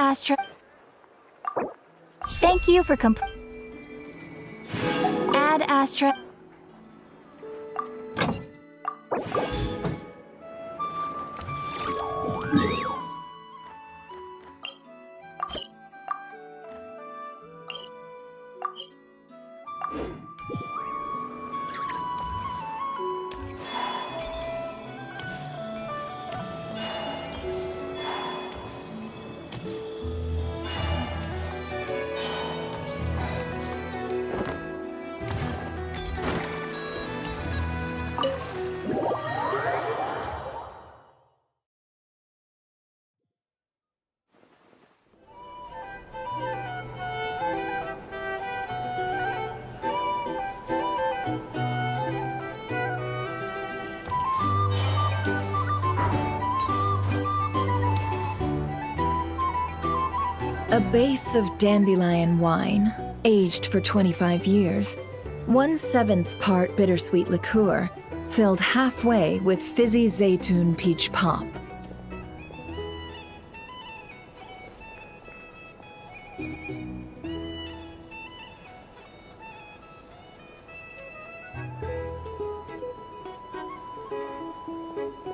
astra. Thank you for add astra. A base of dandelion wine, aged for 25 years, 1/7 part bittersweet liqueur, filled halfway with fizzy zaytun peach pop.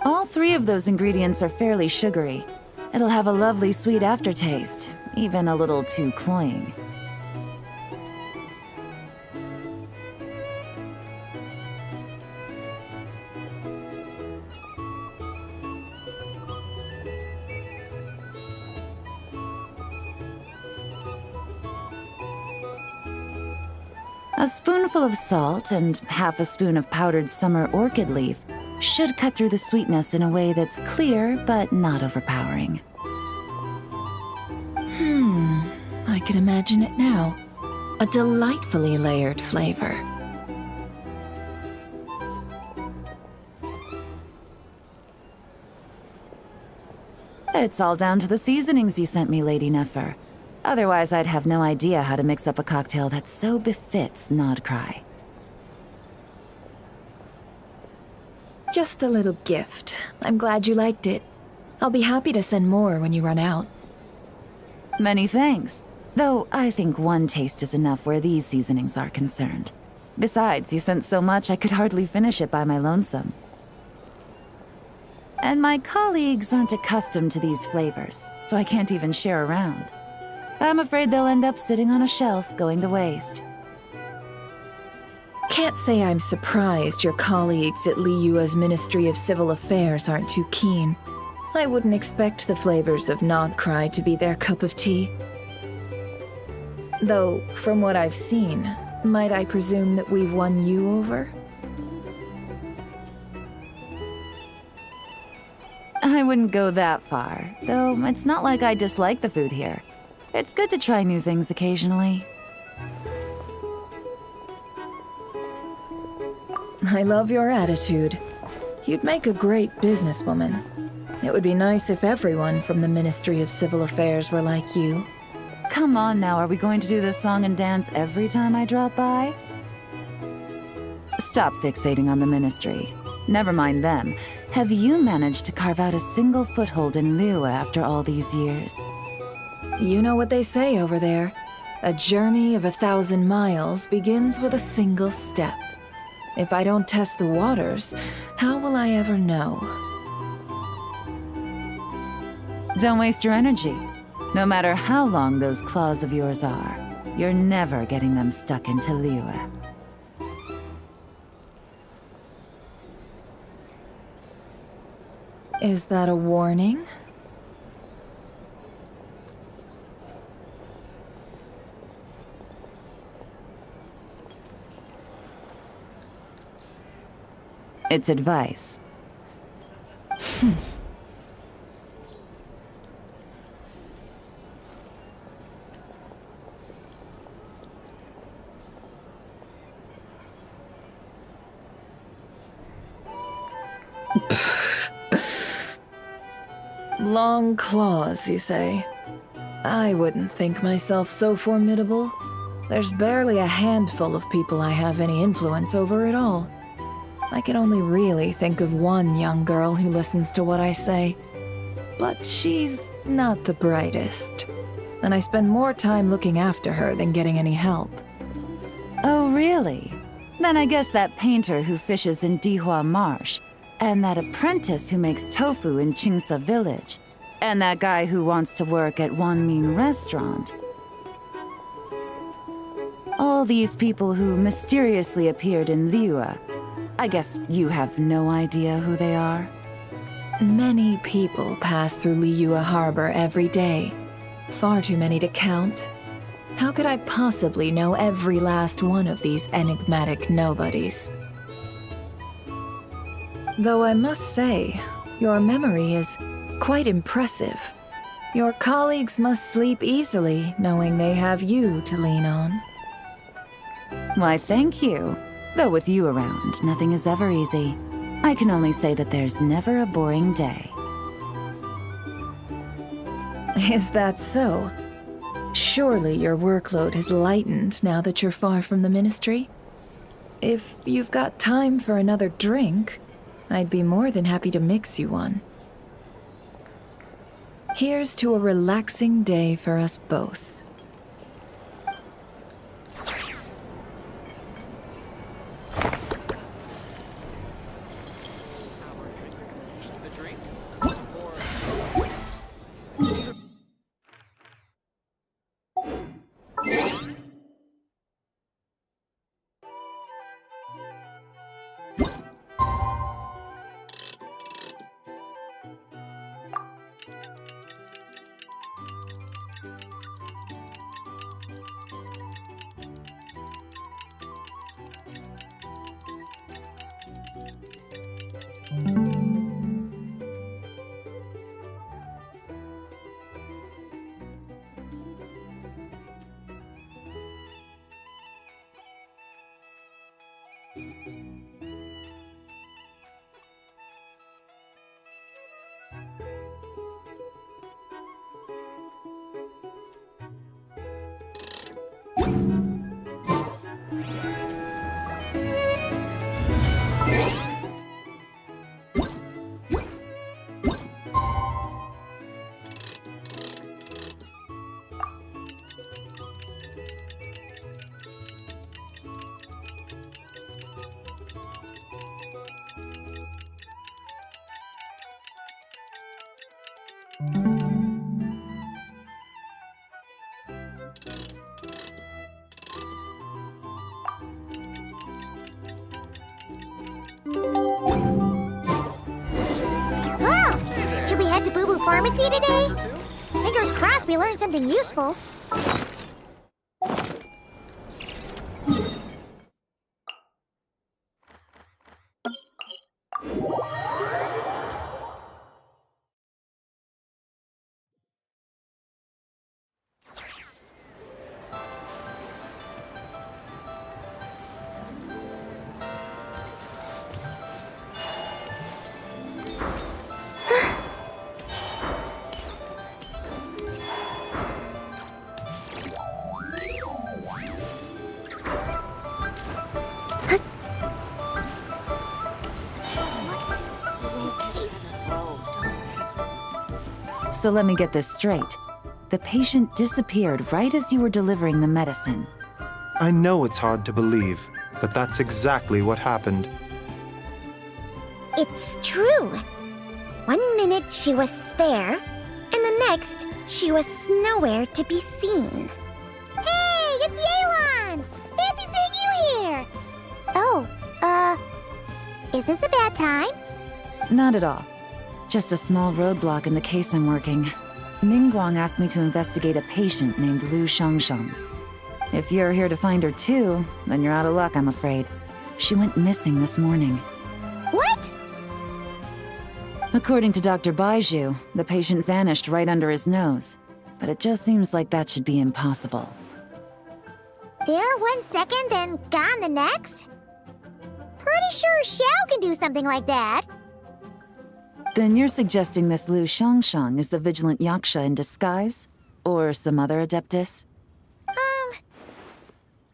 All three of those ingredients are fairly sugary. It'll have a lovely sweet aftertaste, even a little too cloying. A spoonful of salt and half a spoon of powdered summer orchid leaf should cut through the sweetness in a way that's clear but not overpowering. I can imagine it now. A delightfully layered flavor. It's all down to the seasonings you sent me, Lady Nefer. Otherwise, I'd have no idea how to mix up a cocktail that so befits Nodcry. Just a little gift. I'm glad you liked it. I'll be happy to send more when you run out. Many thanks. Though I think one taste is enough where these seasonings are concerned. Besides, you sent so much I could hardly finish it by my lonesome. And my colleagues aren't accustomed to these flavors, so I can't even share around. I'm afraid they'll end up sitting on a shelf, going to waste. Can't say I'm surprised your colleagues at Liyue's Ministry of Civil Affairs aren't too keen. I wouldn't expect the flavors of Nodcry to be their cup of tea. Though, from what I've seen, might I presume that we've won you over? I wouldn't go that far, though it's not like I dislike the food here. It's good to try new things occasionally. I love your attitude. You'd make a great businesswoman. It would be nice if everyone from the Ministry of Civil Affairs were like you. Come on now, are we going to do this song and dance every time I drop by? Stop fixating on the Ministry. Never mind them. Have you managed to carve out a single foothold in Liyue after all these years? You know what they say over there. A journey of 1,000 miles begins with a single step. If I don't test the waters, how will I ever know? Don't waste your energy. No matter how long those claws of yours are, you're never getting them stuck into Liyue. Is that a warning? It's advice. Long claws, you say? I wouldn't think myself so formidable. There's barely a handful of people I have any influence over at all. I can only really think of one young girl who listens to what I say. But she's Not the brightest. And I spend more time looking after her than getting any help. Oh, really? Then I guess that painter who fishes in Dihua Marsh, and that apprentice who makes tofu in Qingsa Village, and that guy who wants to work at Wanmin Restaurant. All these people who mysteriously appeared in Liyue. I guess you have no idea who they are? Many people pass through Liyue Harbor every day. Far too many to count. How could I possibly know every last one of these enigmatic nobodies? Though I must say, your memory is quite impressive. Your colleagues must sleep easily knowing they have you to lean on. Why, thank you. Though with you around, nothing is ever easy. I can only say that there's never a boring day. Is that so? Surely your workload has lightened now that you're far from the ministry? If you've got time for another drink, I'd be more than happy to mix you one. Here's to a relaxing day for us both. Oh! Should we head to Boo Boo Pharmacy today? Fingers crossed we learned something useful. So let me get this straight. The patient disappeared right as you were delivering the medicine. I know it's hard to believe, but that's exactly what happened. It's true. 1 minute she was there, and the next she was nowhere to be seen. Hey, it's Yelan! Fancy seeing you here! Oh, is this a bad time? Not at all. Just a small roadblock in the case I'm working. Mingguang asked me to investigate a patient named Lu Shangshang. If you're here to find her too, then you're out of luck, I'm afraid. She went missing this morning. What? According to Dr. Baiju, the patient vanished right under his nose. But it just seems like that should be impossible. There 1 second, then gone the next? Pretty sure Xiao can do something like that. Then you're suggesting this Lu Shangshang is the vigilant yaksha in disguise? Or some other adeptus?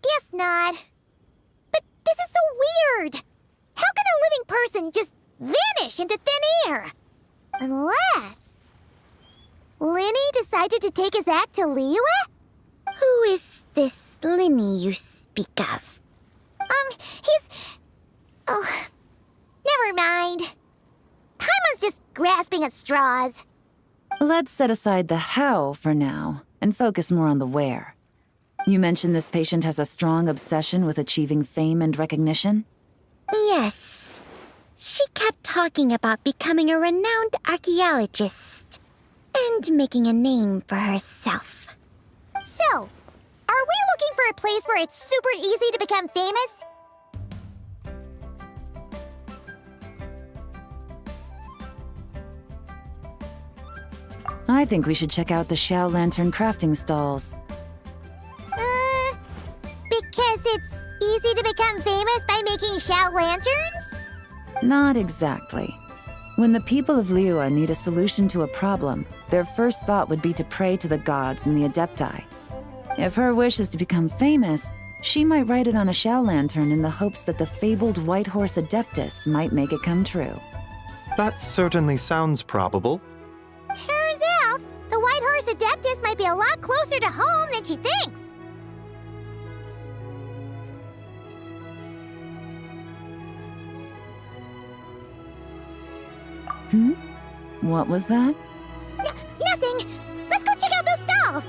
Guess not. But this is so weird. How can a living person just vanish into thin air? Unless... Linny decided to take his act to Liyue? Who is this Linny you speak of? He's... Oh, never mind. Paimon's just grasping at straws. Let's set aside the how for now and focus more on the where. You mentioned this patient has a strong obsession with achieving fame and recognition? Yes. She kept talking about becoming a renowned archaeologist and making a name for herself. So, are we looking for a place where it's super easy to become famous? I think we should check out the Xiao Lantern crafting stalls. Because it's easy to become famous by making Xiao lanterns? Not exactly. When the people of Liyue need a solution to a problem, their first thought would be to pray to the gods and the Adepti. If her wish is to become famous, she might write it on a Xiao lantern in the hopes that the fabled White Horse Adeptus might make it come true. That certainly sounds probable. Turns out, the White Horse Adeptus might be a lot closer to home than she thinks. What was that? Nothing! Let's go check out those stalls!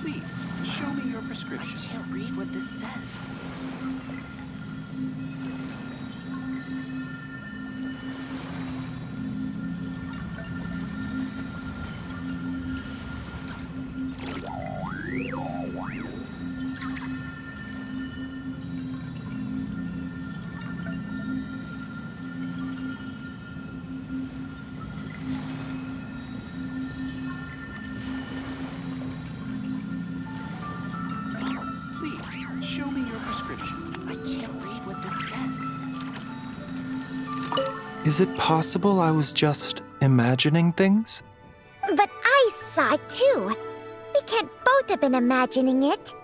Please, show me your prescription. I can't read what this says. Please, show me your prescription. I can't read what this says. Is it possible I was just imagining things? But I saw it too. We can't both have been imagining it.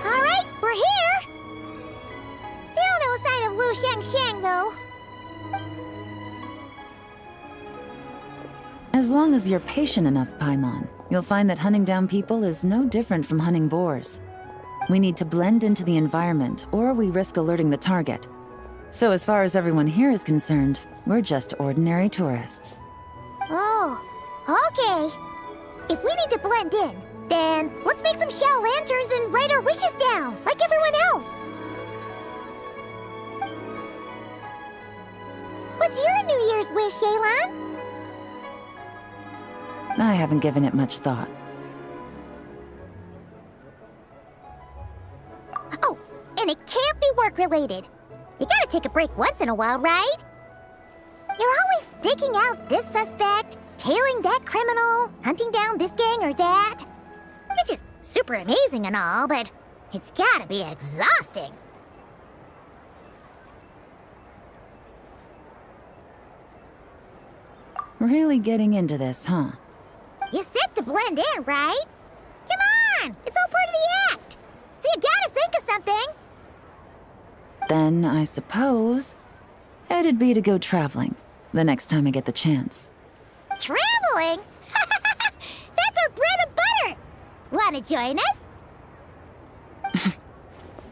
Alright, we're here! Still no sign of Lu Xiangxiang, though. As long as you're patient enough, Paimon, you'll find that hunting down people is no different from hunting boars. We need to blend into the environment, or we risk alerting the target. So as far as everyone here is concerned, we're just ordinary tourists. Oh, okay. If we need to blend in, then let's make some Xiao lanterns and write our wishes down, like everyone else. What's your New Year's wish, Yelan? I haven't given it much thought. Oh, and it can't be work-related. You gotta take a break once in a while, right? You're always digging out this suspect, tailing that criminal, hunting down this gang or that. Which is super amazing and all, but it's gotta be exhausting. Really getting into this, huh? You said to blend in, right? Come on, it's all part of the act. So you gotta think of something. Then, I suppose, it'd be to go traveling, the next time I get the chance. Traveling? That's our bread and butter. Wanna join us?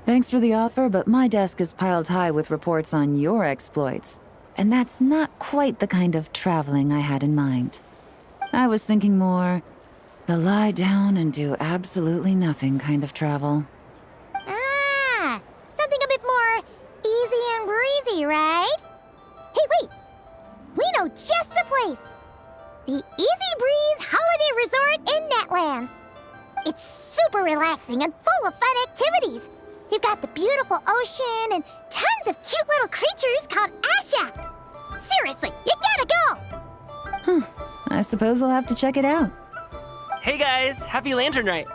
Thanks for the offer, but my desk is piled high with reports on your exploits. and that's not quite the kind of traveling I had in mind. I was thinking more the lie down and do absolutely nothing kind of travel. Ah, something a bit more easy and breezy, right? Hey, wait! We know just the place! The Easy Breeze Holiday Resort in Netland. It's super relaxing and full of fun activities. You've got the beautiful ocean and tons of cute little creatures called Asha. Seriously, you gotta go! I suppose I'll have to check it out. Hey guys, happy Lantern Rite!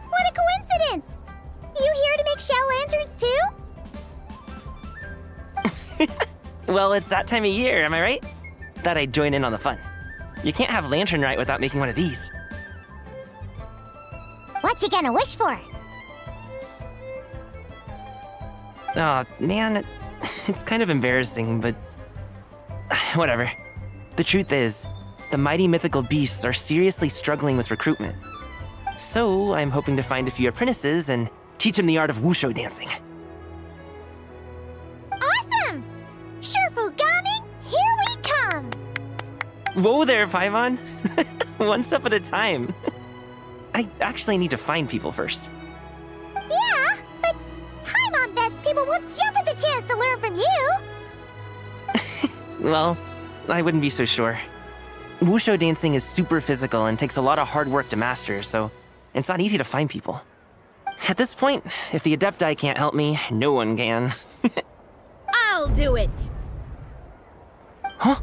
What a coincidence! You here to make shell lanterns too? Well, it's that time of year, am I right? Thought I'd join in on the fun. You can't have Lantern Rite without making one of these. What you gonna wish for? Aw, man, it's kind of embarrassing, but whatever. The truth is, the mighty mythical beasts are seriously struggling with recruitment. So I'm hoping to find a few apprentices and teach them the art of wushu dancing. Awesome! Shurfugami, here we come! Whoa there, Paimon! One step at a time. I actually need to find people first. Yeah, but Paimon bets people will jump at the chance to learn from you! Well, I wouldn't be so sure. Wushu dancing is super physical and takes a lot of hard work to master, so it's not easy to find people. At this point, if the Adepti can't help me, no one can. I'll do it! Huh?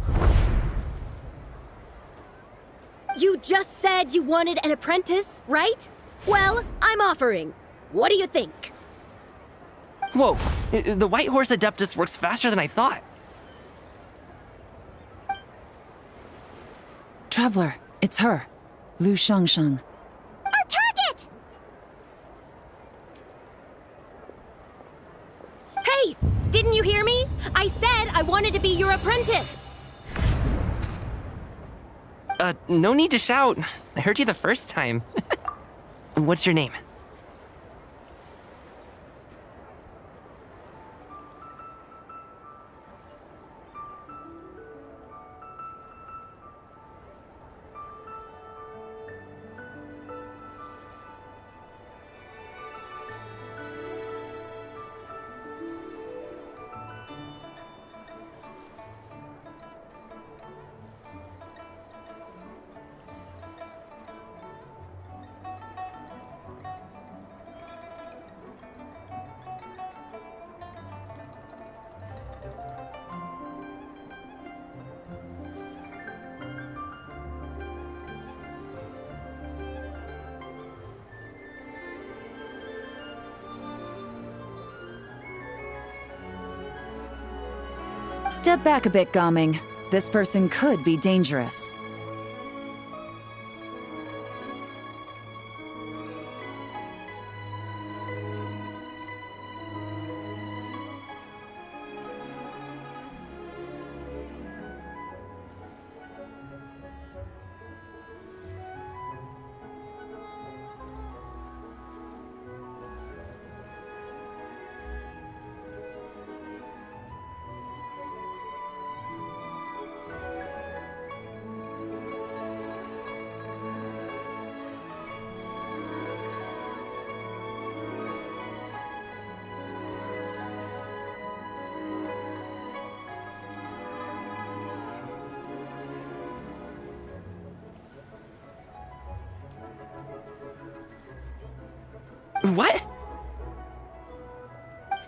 You just said you wanted an apprentice, right? Well, I'm offering. What do you think? Whoa, the White Horse Adeptus works faster than I thought. Traveler, it's her. Lu Shangsheng. Our target! Hey! Didn't you hear me? I said I wanted to be your apprentice! No need to shout. I heard you the first time. What's your name? Step back a bit, Gaming. This person could be dangerous. What?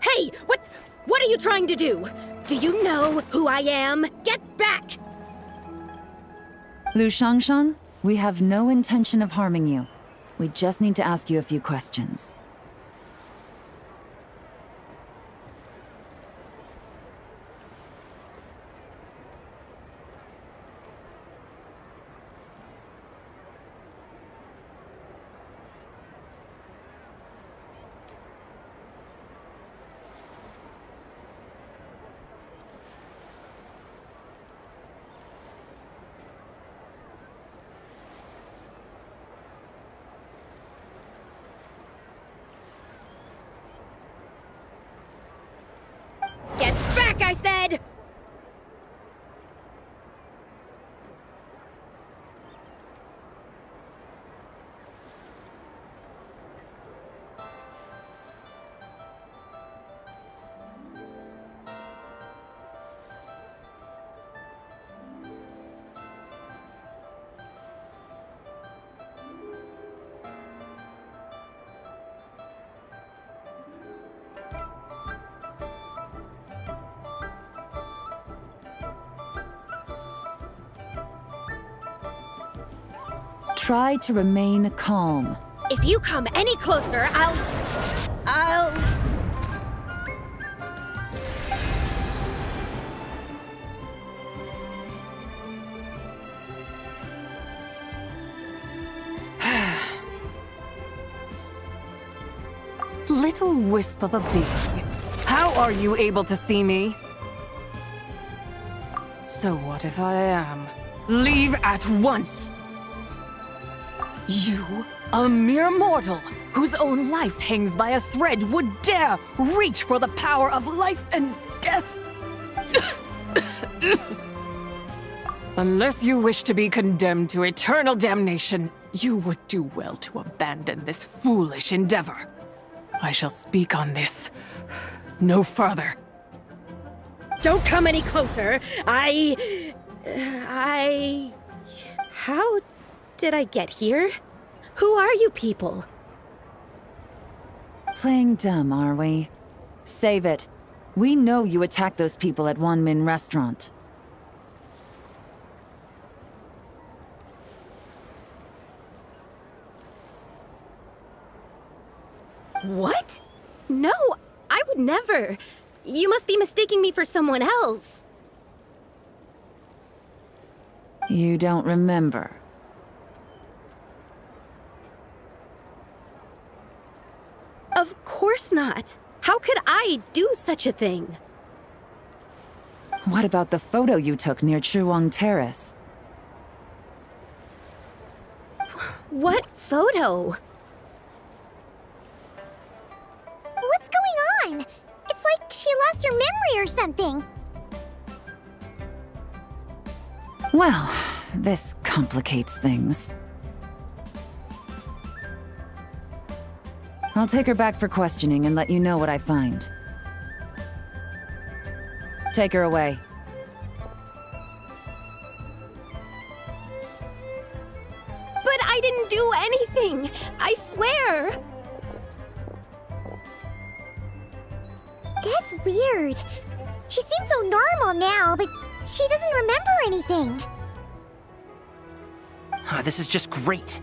Hey, what are you trying to do? Do you know who I am? Get back! Lu Shangshang, we have no intention of harming you. We just need to ask you a few questions. Get back, I said! Try to remain calm. If you come any closer, I'll... Little wisp of a bee. How are you able to see me? So what if I am? Leave at once! You, a mere mortal, whose own life hangs by a thread, would dare reach for the power of life and death? Unless you wish to be condemned to eternal damnation, you would do well to abandon this foolish endeavor. I shall speak on this no further. Don't come any closer. How did I get here? Who are you people? Playing dumb, are we? Save it. We know you attacked those people at Wanmin Restaurant. What? No, I would never. You must be mistaking me for someone else. You don't remember. Of course not. How could I do such a thing? What about the photo you took near Chuang Terrace? What photo? What's going on? It's like she lost her memory or something. Well, this complicates things. I'll take her back for questioning and let you know what I find. Take her away. But I didn't do anything. I swear. That's weird. She seems so normal now, but she doesn't remember anything. This is just great.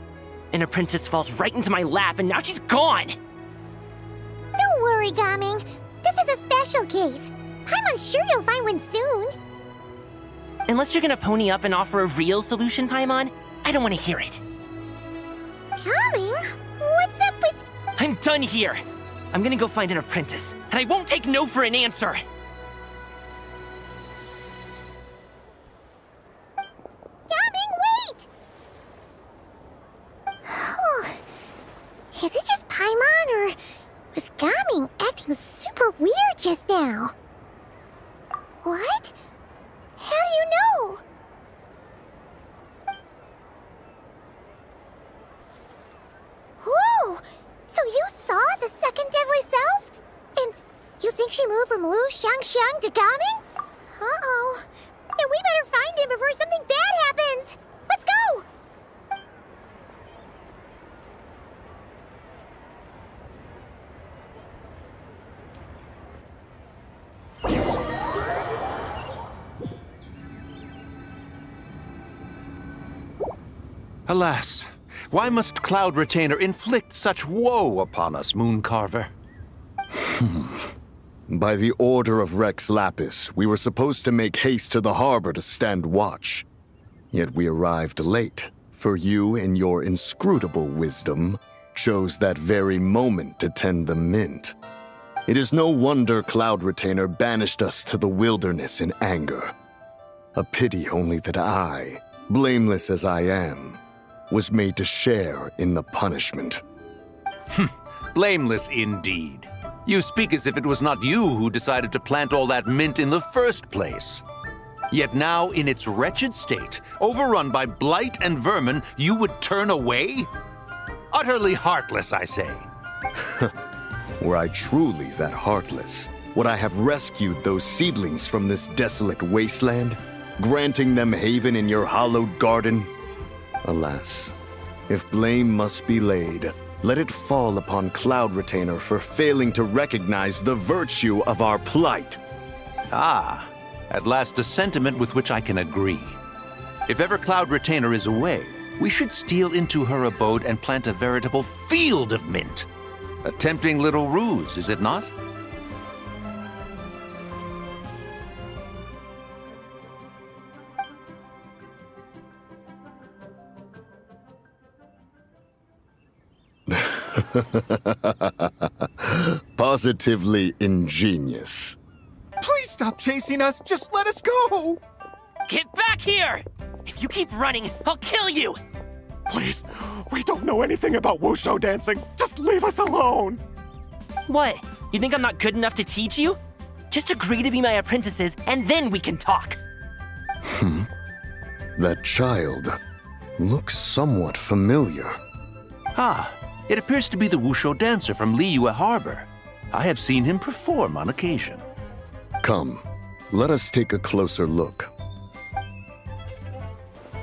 An apprentice falls right into my lap and now she's gone! Don't worry, Gaming. This is a special case. I'm sure you'll find one soon. Unless you're gonna pony up and offer a real solution, Paimon, I don't want to hear it. Coming? What's up with... I'm done here. I'm gonna go find an apprentice, and I won't take no for an answer. Coming, wait! Is it just Paimon, or was Gaming acting super weird just now? What? How do you know? Whoa! So you saw the second deadly self? And you think she moved from Lu Xiangxiang to Gaming? Uh-oh. Then we better find him before something bad happens! Let's go! Alas, why must Cloud Retainer inflict such woe upon us, Mooncarver? By the order of Rex Lapis, we were supposed to make haste to the harbor to stand watch. Yet we arrived late, for you, in your inscrutable wisdom, chose that very moment to tend the mint. It is no wonder Cloud Retainer banished us to the wilderness in anger. A pity only that I, blameless as I am, was made to share in the punishment. Blameless indeed. You speak as if it was not you who decided to plant all that mint in the first place. Yet now, in its wretched state, overrun by blight and vermin, you would turn away? Utterly heartless, I say. Were I truly that heartless, would I have rescued those seedlings from this desolate wasteland, granting them haven in your hallowed garden? Alas, if blame must be laid, let it fall upon Cloud Retainer for failing to recognize the virtue of our plight. Ah, at last a sentiment with which I can agree. If ever Cloud Retainer is away, we should steal into her abode and plant a veritable field of mint. A tempting little ruse, is it not? Positively ingenious. Please stop chasing us. Just let us go. Get back here! If you keep running, I'll kill you! Please, we don't know anything about wushu dancing. Just leave us alone. What? You think I'm not good enough to teach you? Just agree to be my apprentices, and then we can talk. That child looks somewhat familiar. Ah, it appears to be the Wushu dancer from Liyue Harbor. I have seen him perform on occasion. Come, let us take a closer look.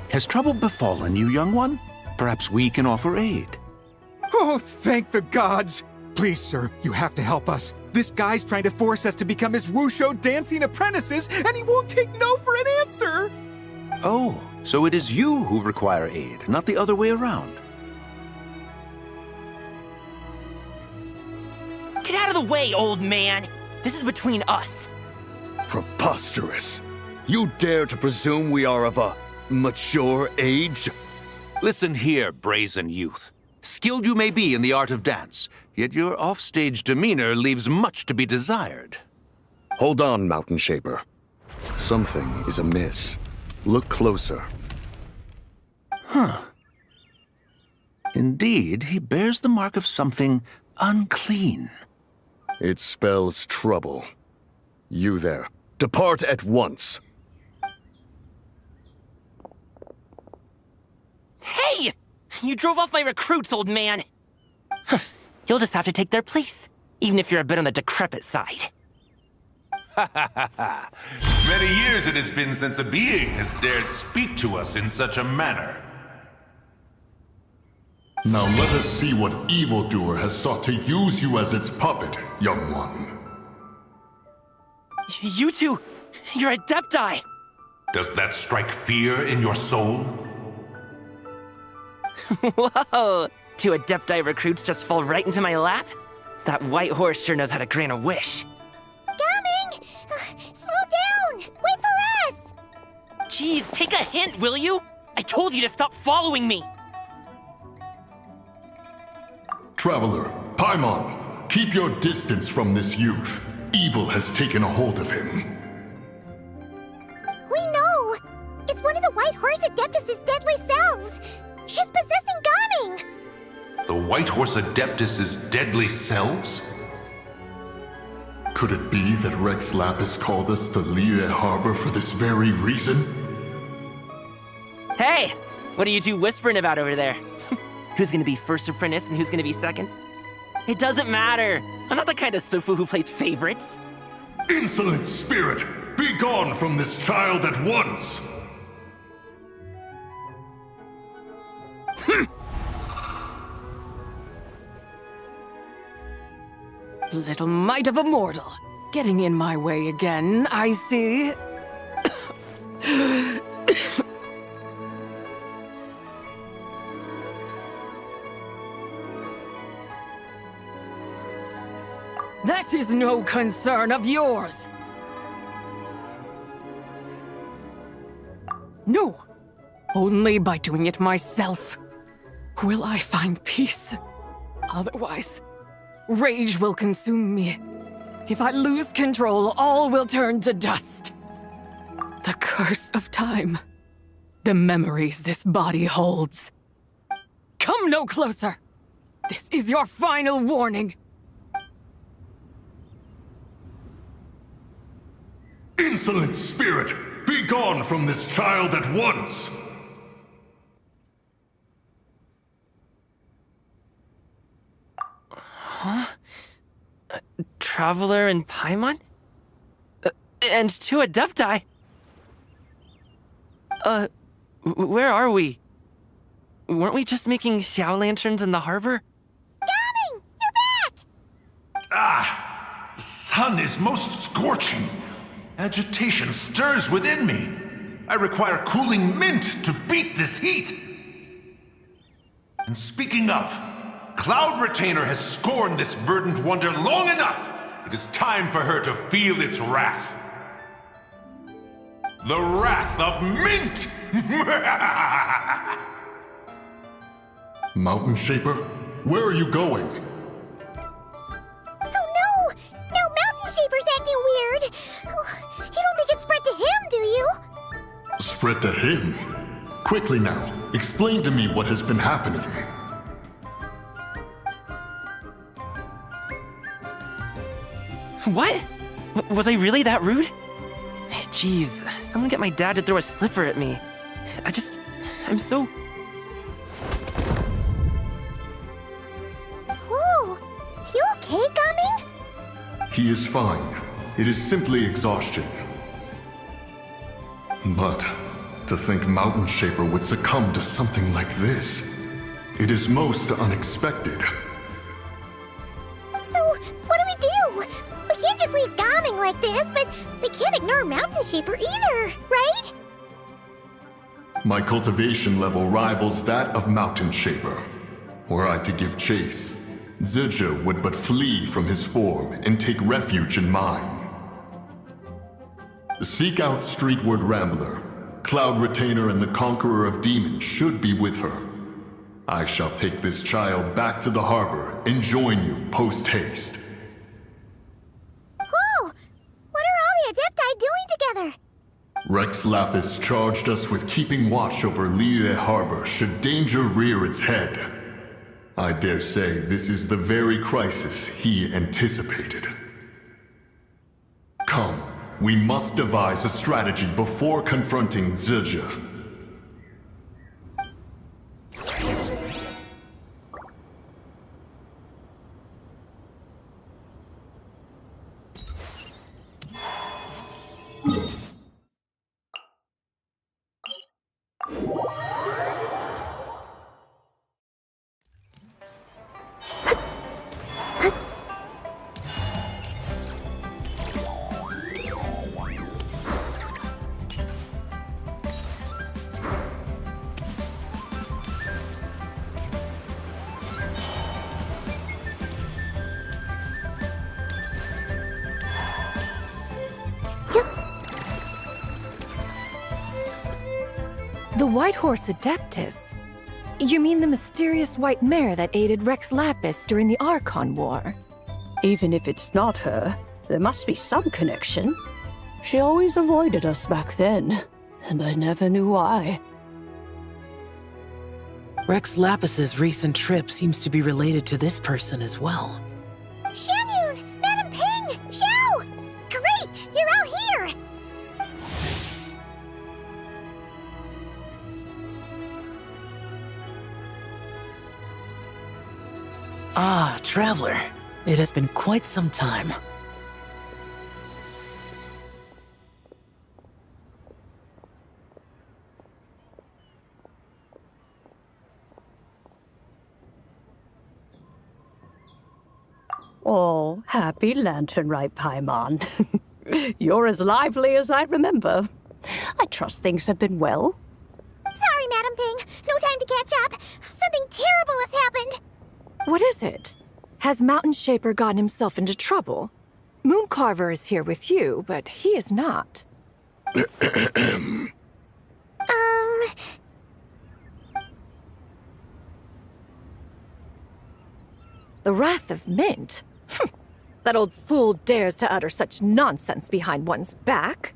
Has trouble befallen you, young one? Perhaps we can offer aid. Oh, thank the gods. Please, sir, you have to help us. This guy's trying to force us to become his wushu dancing apprentices, and he won't take no for an answer. Oh, so it is you who require aid, not the other way around. Get out of the way, old man! This is between us. Preposterous. You dare to presume we are of a mature age? Listen here, brazen youth. Skilled you may be in the art of dance, yet your offstage demeanor leaves much to be desired. Hold on, Mountain Shaper. Something is amiss. Look closer. Indeed, he bears the mark of something unclean. It spells trouble. You there, depart at once. Hey! You drove off my recruits, old man! You'll just have to take their place, even if you're a bit on the decrepit side. Many years it has been since a being has dared speak to us in such a manner. Now let us see what evildoer has sought to use you as its puppet, young one. You two, you're Adepti! Does that strike fear in your soul? Whoa! Two Adepti recruits just fall right into my lap? That white horse sure knows how to grant a wish. Coming! Jeez, take a hint, will you? I told you to stop following me! Traveler, Paimon, keep your distance from this youth. Evil has taken a hold of him. We know! It's one of the White Horse Adeptus' deadly selves! She's possessing Gaming! The White Horse Adeptus' deadly selves? Could it be that Rex Lapis called us to Liyue Harbor for this very reason? Hey! What are you two whispering about over there? Who's gonna be first apprentice and who's gonna be second? It doesn't matter! I'm not the kind of Sufu who plays favorites! Insolent spirit! Be gone from this child at once! Little mite of a mortal. Getting in my way again, I see. That is no concern of yours. No, only by doing it myself will I find peace. Otherwise, rage will consume me. If I lose control, all will turn to dust. The curse of time. The memories this body holds. Come no closer. This is your final warning. Insolent spirit! Be gone from this child at once! Huh? Traveler and Paimon? And two Adepti? Where are we? Weren't we just making Xiao lanterns in the harbor? Gaming! You're back! Ah! The sun is most scorching. Agitation stirs within me. I require cooling mint to beat this heat. And speaking of, Cloud Retainer has scorned this verdant wonder long enough. It is time for her to feel its wrath. The wrath of mint! Mountain Shaper, where are you going? Oh no! Now Mountain Shaper's acting weird! Oh, you don't think it's spread to him, do you? Spread to him? Quickly now, explain to me what has been happening. What? Was I really that rude? Jeez, someone get my dad to throw a slipper at me. I'm so... Whoa! You okay, Gaming? He is fine. It is simply exhaustion. But to think Mountain Shaper would succumb to something like this, it is most unexpected. So, what do we do? We can't just leave Gaming like this, but we can't ignore Mountain Shaper either, right? My cultivation level rivals that of Mountain Shaper. Were I to give chase, Zizha would but flee from his form and take refuge in mine. Seek out Streetward Rambler. Cloud Retainer and the Conqueror of Demons should be with her. I shall take this child back to the harbor and join you post-haste. Whoa! What are all the Adepti doing together? Rex Lapis charged us with keeping watch over Liyue Harbor should danger rear its head. I dare say this is the very crisis he anticipated. Come, we must devise a strategy before confronting Zizha. White Horse Adeptus? You mean the mysterious white mare that aided Rex Lapis during the Archon War? Even if it's not her, there must be some connection. She always avoided us back then, and I never knew why. Rex Lapis's recent trip seems to be related to this person as well. Xianyun! Madam Ping! Xiao! Great! You're out here! Ah, Traveler. It has been quite some time. Oh, happy lantern rite, Paimon. You're as lively as I remember. I trust things have been well. Sorry, Madam Ping. No time to catch up. Something terrible has happened. What is it? Has Mountain Shaper gotten himself into trouble? Mooncarver is here with you, but he is not. The Wrath of Mint? That old fool dares to utter such nonsense behind one's back.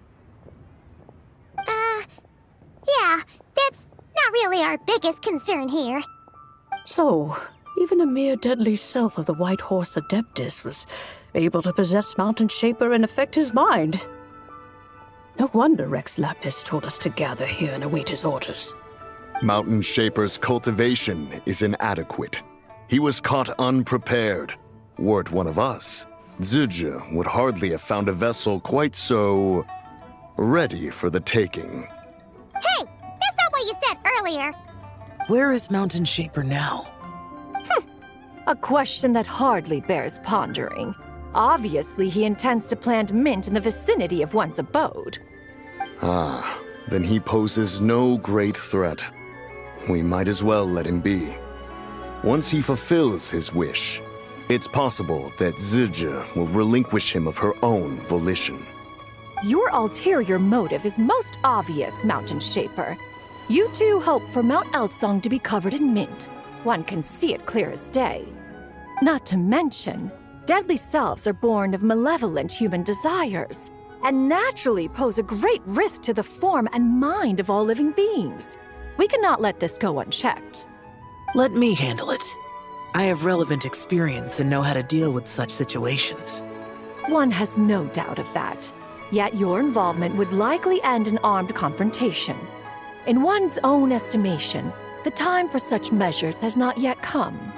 Yeah, that's not really our biggest concern here. So, even a mere deadly self of the White Horse Adeptus was able to possess Mountain Shaper and affect his mind. No wonder Rex Lapis told us to gather here and await his orders. Mountain Shaper's cultivation is inadequate. He was caught unprepared. Were it one of us, Zizhi would hardly have found a vessel quite so ready for the taking. Hey, that's not what you said earlier. Where is Mountain Shaper now? A question that hardly bears pondering. Obviously, he intends to plant mint in the vicinity of one's abode. Ah, then he poses no great threat. We might as well let him be. Once he fulfills his wish, it's possible that Zizhi will relinquish him of her own volition. Your ulterior motive is most obvious, Mountain Shaper. You two hope for Mount Eltsong to be covered in mint. One can see it clear as day. Not to mention, deadly selves are born of malevolent human desires, and naturally pose a great risk to the form and mind of all living beings. We cannot let this go unchecked. Let me handle it. I have relevant experience and know how to deal with such situations. One has no doubt of that. Yet your involvement would likely end in armed confrontation. In one's own estimation, the time for such measures has not yet come.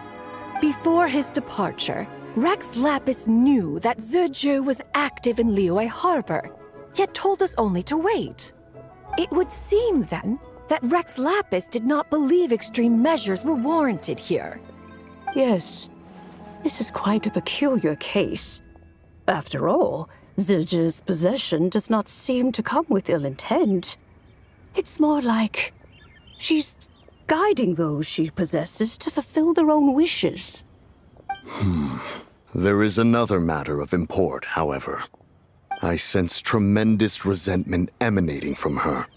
Before his departure, Rex Lapis knew that Zizhi was active in Liyue Harbor, yet told us only to wait. It would seem, then, that Rex Lapis did not believe extreme measures were warranted here. Yes, this is quite a peculiar case. After all, Zizhi's possession does not seem to come with ill intent. It's more like she's guiding those she possesses to fulfill their own wishes. There is another matter of import, however. I sense tremendous resentment emanating from her.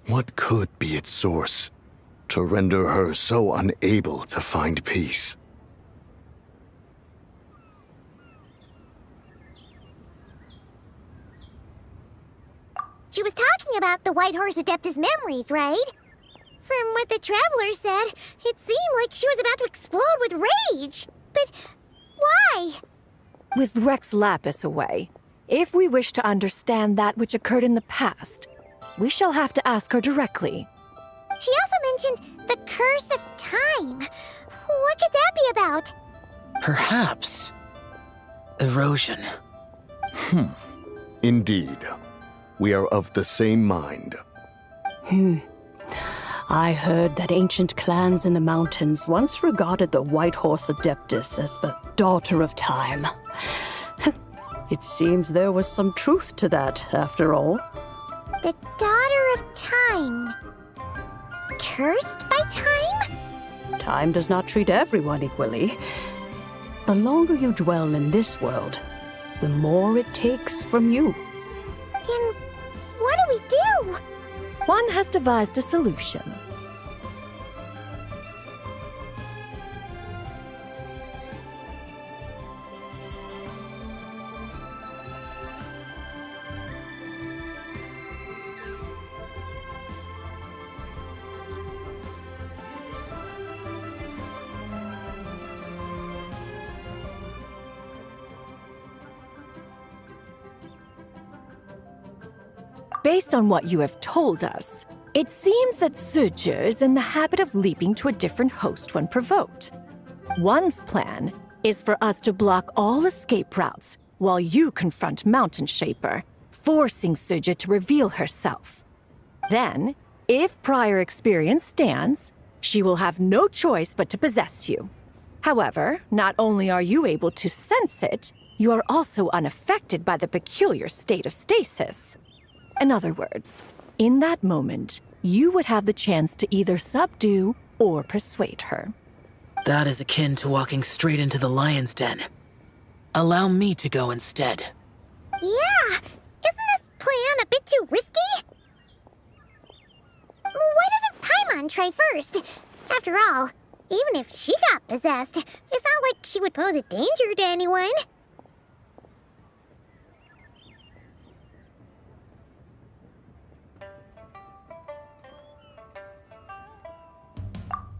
What could be its source to render her so unable to find peace? She was talking about the White Horse Adeptus memories, right? From what the Traveler said, it seemed like she was about to explode with rage. But why? With Rex Lapis away, if we wish to understand that which occurred in the past, we shall have to ask her directly. She also mentioned the Curse of Time. What could that be about? Perhaps erosion. Indeed. We are of the same mind. I heard that ancient clans in the mountains once regarded the White Horse Adeptus as the daughter of time. It seems there was some truth to that, after all. The Daughter of Time. Cursed by time? Time does not treat everyone equally. The longer you dwell in this world, the more it takes from you. Then what do we do? One has devised a solution. Based on what you have told us, it seems that Zizhi is in the habit of leaping to a different host when provoked. One's plan is for us to block all escape routes while you confront Mountain Shaper, forcing Zizhi to reveal herself. Then, if prior experience stands, she will have no choice but to possess you. However, not only are you able to sense it, you are also unaffected by the peculiar state of stasis. In other words, in that moment, you would have the chance to either subdue or persuade her. That is akin to walking straight into the lion's den. Allow me to go instead. Yeah, isn't this plan a bit too risky? Why doesn't Paimon try first? After all, even if she got possessed, it's not like she would pose a danger to anyone.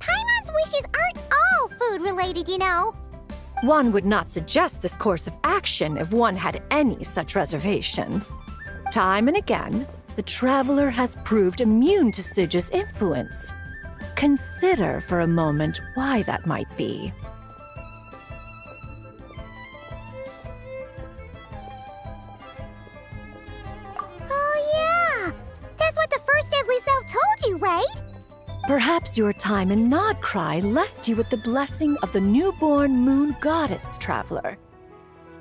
Paimon's wishes aren't all food-related, you know. One would not suggest this course of action if one had any such reservation. Time and again, the Traveler has proved immune to Zizhi's influence. Consider for a moment why that might be. Oh yeah! That's what the first deadly self told you, right? Perhaps your time in Nodcry left you with the blessing of the newborn moon goddess, Traveler.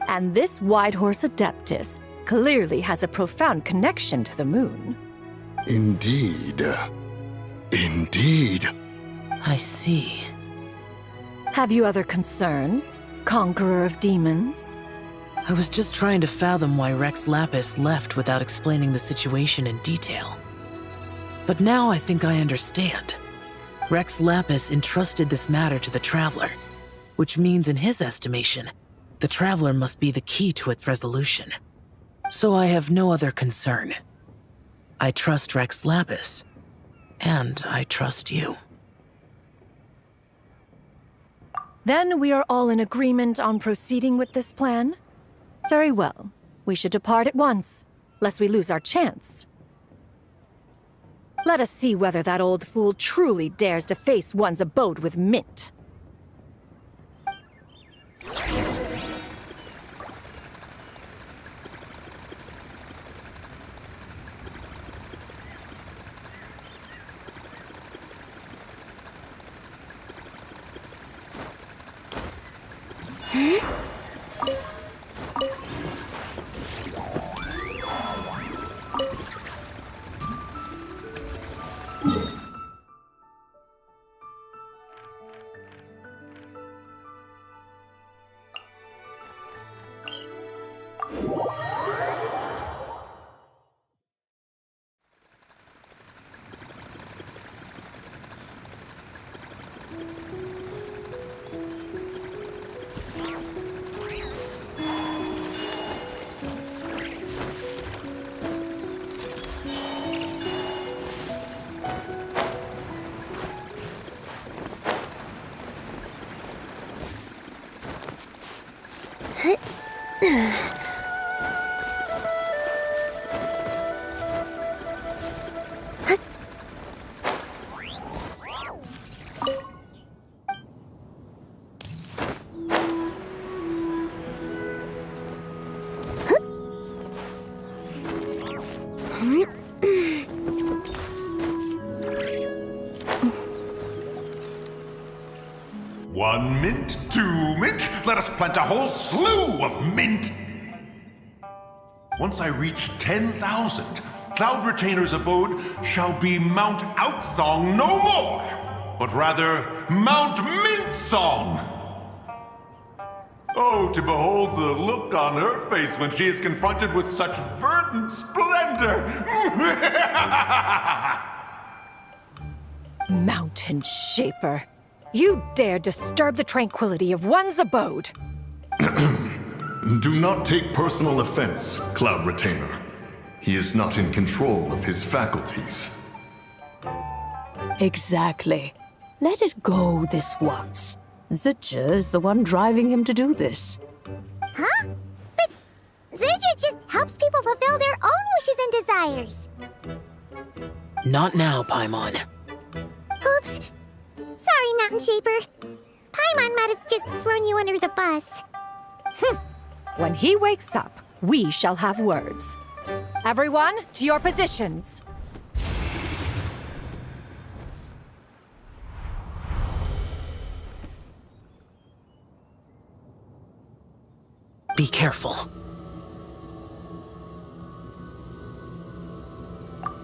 And this Whitehorse Adeptus clearly has a profound connection to the moon. Indeed. Indeed. I see. Have you other concerns, Conqueror of Demons? I was just trying to fathom why Rex Lapis left without explaining the situation in detail. But now I think I understand. Rex Lapis entrusted this matter to the Traveler, which means in his estimation, the Traveler must be the key to its resolution. So I have no other concern. I trust Rex Lapis, and I trust you. Then we are all in agreement on proceeding with this plan? Very well. We should depart at once, lest we lose our chance. Let us see whether that old fool truly dares to face one's abode with Mint. One mint, two mint, let us plant a whole slew of mint! Once I reach 10,000, Cloud Retainer's abode shall be Mount Outsong no more, but rather Mount Mintsong! Oh, to behold the look on her face when she is confronted with such verdant splendor! Mountain Shaper, you dare disturb the tranquility of one's abode. Do not take personal offense, Cloud Retainer. He is not in control of his faculties. Exactly. Let it go this once. Zidja is the one driving him to do this. Huh? But Zidja just helps people fulfill their own wishes and desires. Not now, Paimon. Oops. Sorry, Mountain Shaper. Paimon might have just thrown you under the bus. When he wakes up, we shall have words. Everyone, to your positions. Be careful.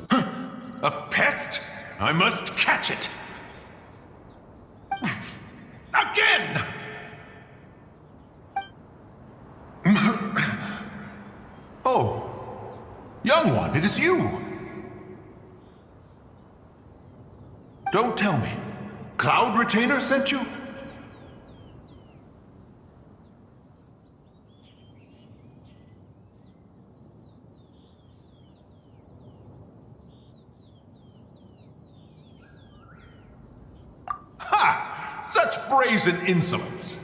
A pest? I must catch it! Again! Oh, young one, it is you! Don't tell me. Cloud Retainer sent you? Ha! Such brazen insolence!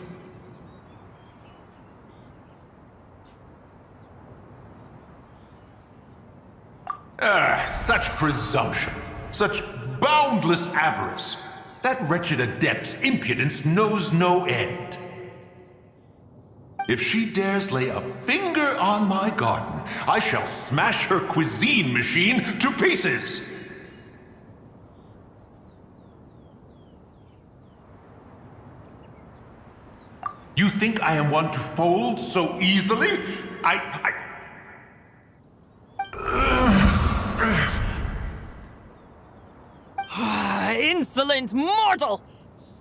Such presumption, such boundless avarice. That wretched adept's impudence knows no end. If she dares lay a finger on my garden, I shall smash her cuisine machine to pieces! You think I am one to fold so easily? Insolent mortal!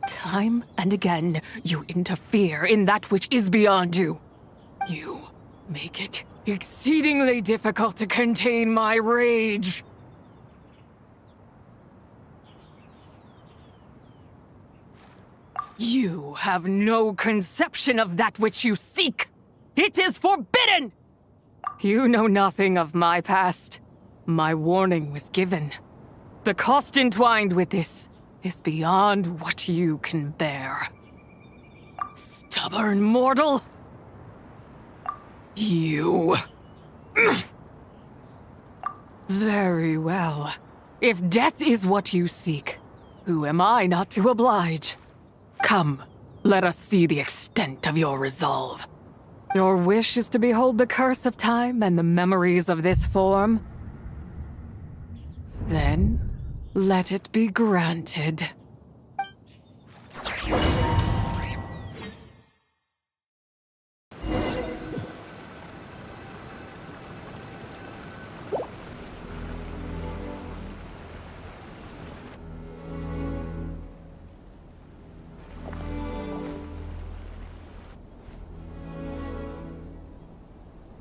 Time and again, you interfere in that which is beyond you. You make it exceedingly difficult to contain my rage. You have no conception of that which you seek. It is forbidden! You know nothing of my past. My warning was given. The cost entwined with this is beyond what you can bear. Stubborn mortal! You... Very well. If death is what you seek, who am I not to oblige? Come, let us see the extent of your resolve. Your wish is to behold the curse of time and the memories of this form? Then, let it be granted.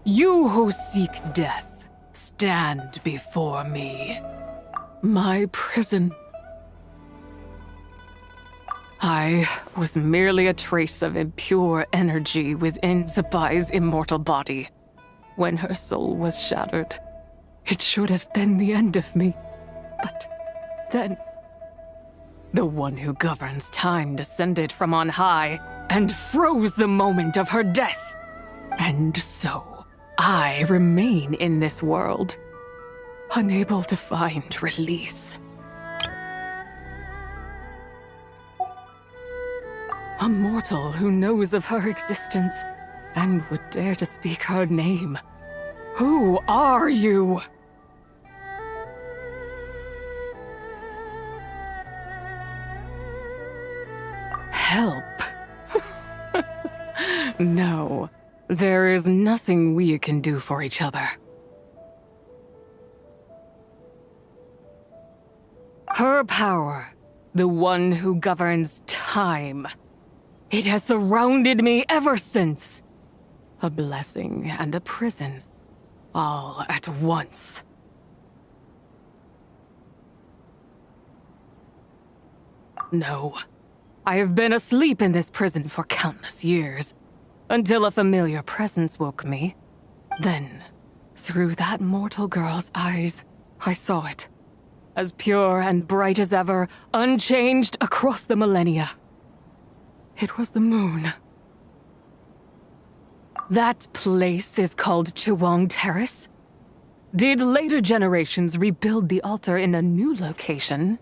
You who seek death, stand before me. My prison. I was merely a trace of impure energy within Zabai's immortal body. When her soul was shattered, it should have been the end of me. But then, the one who governs time descended from on high and froze the moment of her death. And so, I remain in this world, unable to find release. A mortal who knows of her existence and would dare to speak her name. Who are you? Help? No. There is nothing we can do for each other. Her power, the one who governs time, It has surrounded me ever since. A blessing and a prison, all at once. No, I have been asleep in this prison for countless years, until a familiar presence woke me. Then, through that mortal girl's eyes, I saw it. As pure and bright as ever, unchanged across the millennia. It was the moon. That place is called Chiwang Terrace. Did later generations rebuild the altar in a new location?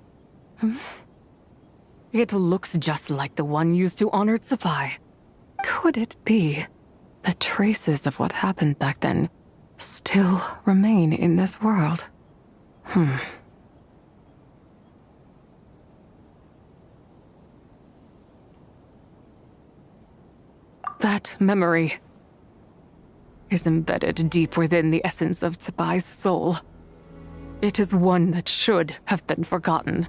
It looks just like the one used to honor Tsupai. Could it be that traces of what happened back then still remain in this world? That memory is embedded deep within the essence of Tsubai's soul. It is one that should have been forgotten.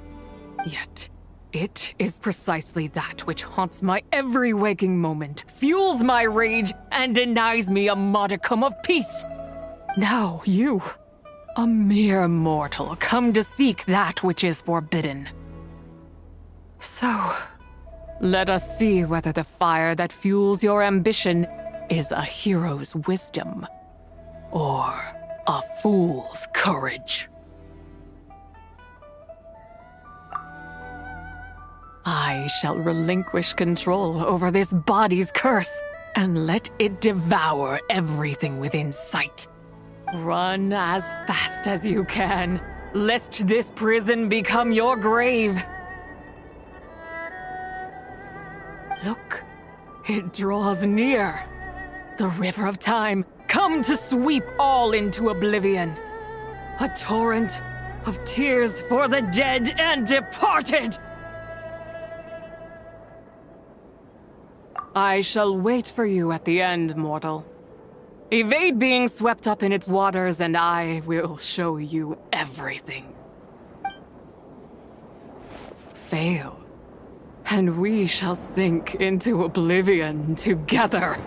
Yet, it is precisely that which haunts my every waking moment, fuels my rage, and denies me a modicum of peace. Now you, a mere mortal, come to seek that which is forbidden. So, let us see whether the fire that fuels your ambition is a hero's wisdom or a fool's courage. I shall relinquish control over this body's curse and let it devour everything within sight. Run as fast as you can, lest this prison become your grave. Look, it draws near. The river of time, come to sweep all into oblivion. A torrent of tears for the dead and departed. I shall wait for you at the end, mortal. Evade being swept up in its waters, and I will show you everything. Fail, and we shall sink into oblivion together.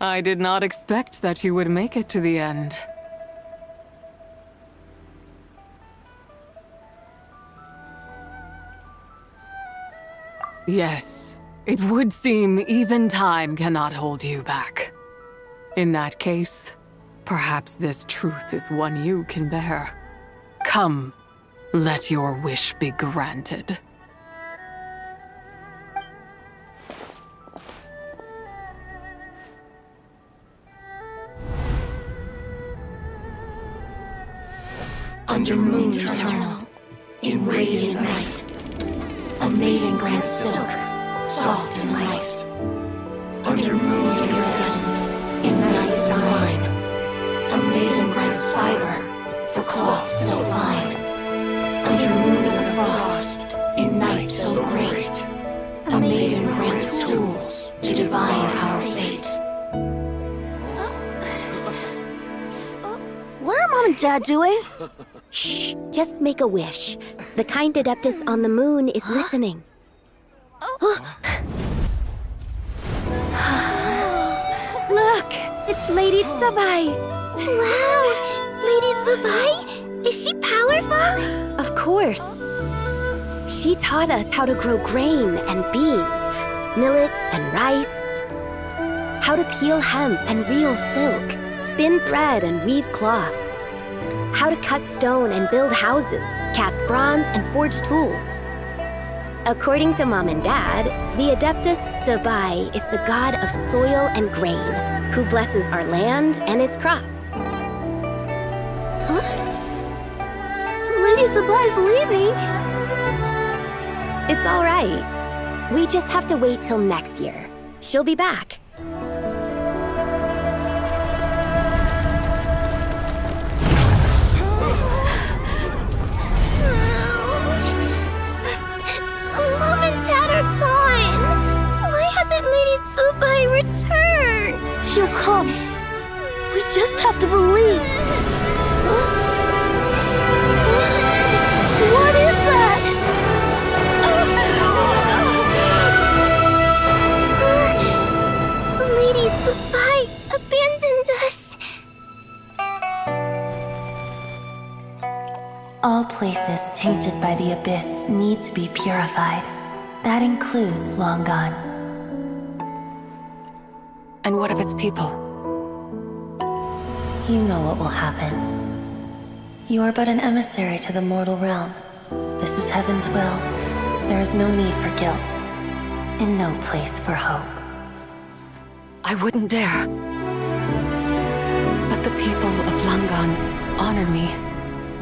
I did not expect that you would make it to the end. Yes, it would seem even time cannot hold you back. In that case, perhaps this truth is one you can bear. Come, let your wish be granted. Under moon eternal, in radiant night, a maiden grants silk, soft and light. Under moon iridescent, in night divine, a maiden grants fiber for cloth so fine. Under moon of frost, in night so great, a maiden grants tools to divine our fate. What are Mom and Dad doing? Shh, just make a wish. The kind Adeptus on the moon is listening. Look, it's Lady Tsubai. Wow, Lady Tsubai? Is she powerful? Of course. She taught us how to grow grain and beans, millet and rice, how to peel hemp and reel silk, spin thread and weave cloth, how to cut stone and build houses, cast bronze and forge tools. According to Mom and Dad, the Adeptus Tsubai is the god of soil and grain, who blesses our land and its crops. Huh? Lady Tsubai's leaving. It's all right. We just have to wait till next year. She'll be back. Mom and Dad are gone. Why hasn't Lady Tsubai returned? She'll come. We just have to believe. What is that? Lady Tsubai abandoned us. All places tainted by the abyss need to be purified. That includes Long Gone. And what of its people? You know what will happen. You are but an emissary to the mortal realm. This is Heaven's will. There is no need for guilt, and no place for hope. I wouldn't dare. But the people of Langan honor me,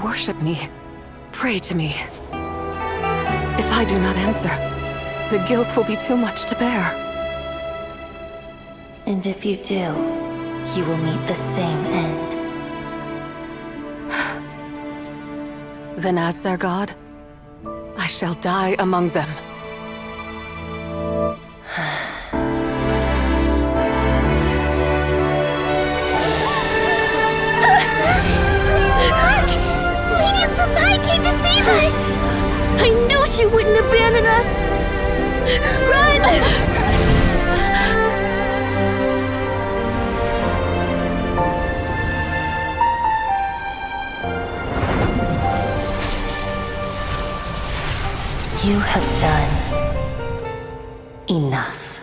worship me, pray to me. If I do not answer, the guilt will be too much to bear. And if you do, you will meet the same end. Then as their god, I shall die among them. Look! Lady Tsubai came to save us! I knew she wouldn't abandon us! Run! You have done enough.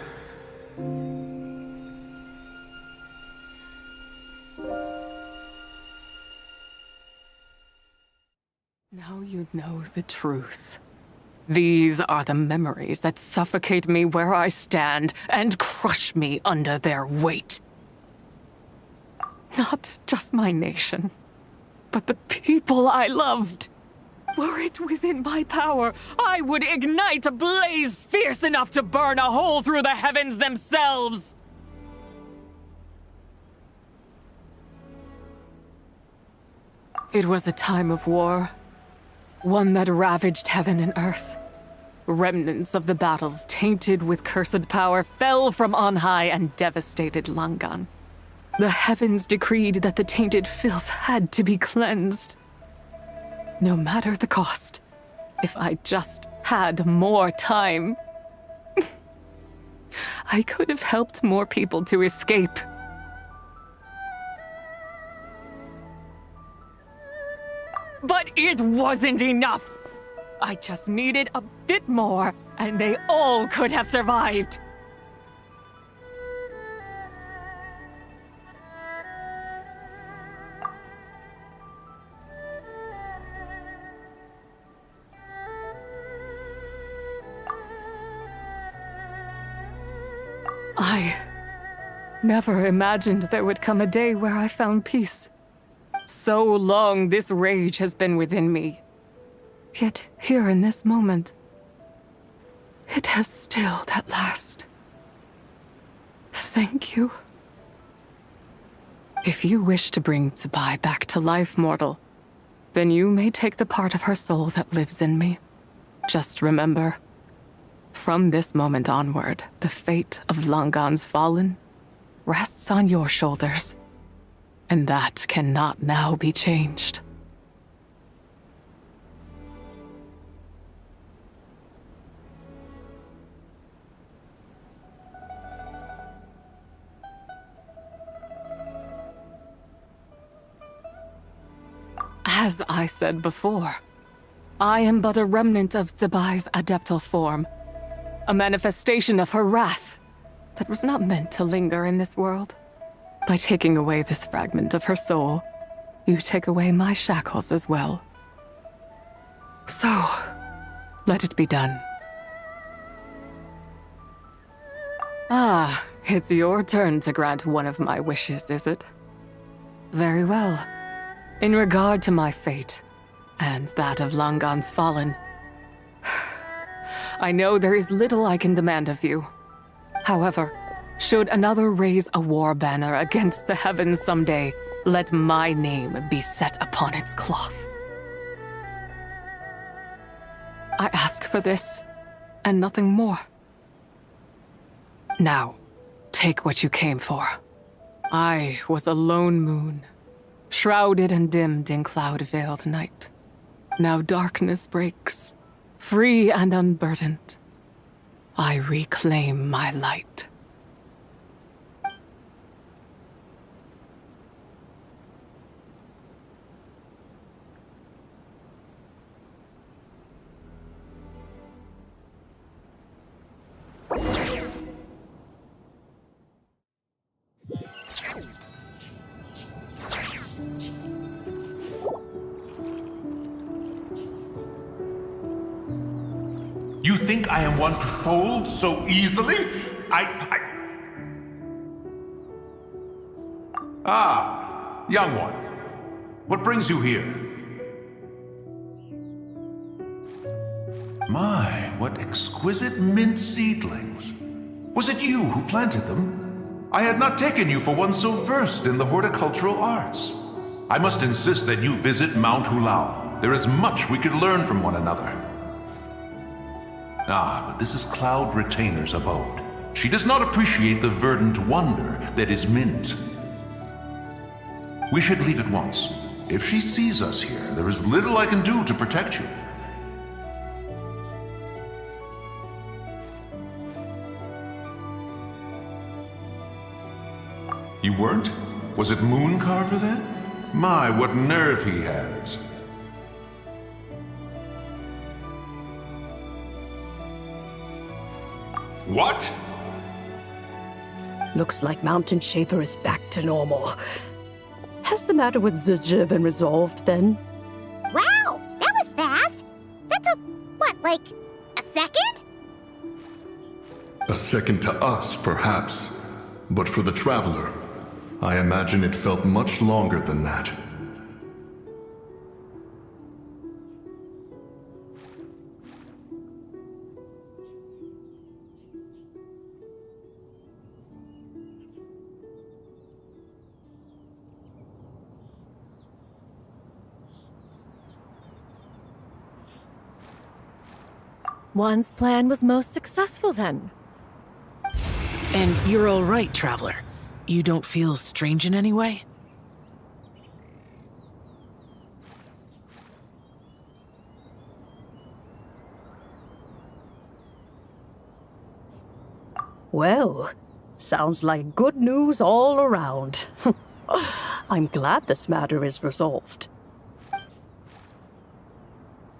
Now you know the truth. These are the memories that suffocate me where I stand and crush me under their weight. Not just my nation, but the people I loved. Were it within my power, I would ignite a blaze fierce enough to burn a hole through the heavens themselves! It was a time of war, one that ravaged heaven and earth. Remnants of the battles tainted with cursed power fell from on high and devastated Langan. The heavens decreed that the tainted filth had to be cleansed. No matter the cost, if I just had more time, I could have helped more people to escape, But it wasn't enough! I just needed a bit more, and they all could have survived. I never imagined there would come a day where I found peace. So long this rage has been within me. Yet here in this moment, it has stilled at last. Thank you. If you wish to bring Tsubai back to life, mortal, then you may take the part of her soul that lives in me. Just remember, from this moment onward, the fate of Langan's fallen rests on your shoulders, and that cannot now be changed. As I said before, I am but a remnant of Tsubai's adeptal form, a manifestation of her wrath that was not meant to linger in this world. By taking away this fragment of her soul, you take away my shackles as well. So, let it be done. Ah, it's your turn to grant one of my wishes, is it? Very well. In regard to my fate, and that of Langan's fallen, I know there is little I can demand of you. However, should another raise a war banner against the heavens someday, let my name be set upon its cloth. I ask for this, and nothing more. Now, take what you came for. I was a lone moon, shrouded and dimmed in cloud-veiled night. Now darkness breaks, free and unburdened. I reclaim my light. You think I am one to fold so easily? Ah, young one. What brings you here? My, what exquisite mint seedlings. Was it you who planted them? I had not taken you for one so versed in the horticultural arts. I must insist that you visit Mount Hulao. There is much we could learn from one another. Ah, but this is Cloud Retainer's abode. She does not appreciate the verdant wonder that is mint. We should leave at once. If she sees us here, there is little I can do to protect you. You weren't? Was it Mooncarver then? My, what nerve he has. What? Looks like Mountain Shaper is back to normal. Has the matter with Zizhi been resolved then? Wow, that was fast. That took, what, like a second? A second to us, perhaps. But for the Traveler, I imagine it felt much longer than that. One's plan was most successful then. And you're all right, Traveler. You don't feel strange in any way? Well, sounds like good news all around. I'm glad this matter is resolved.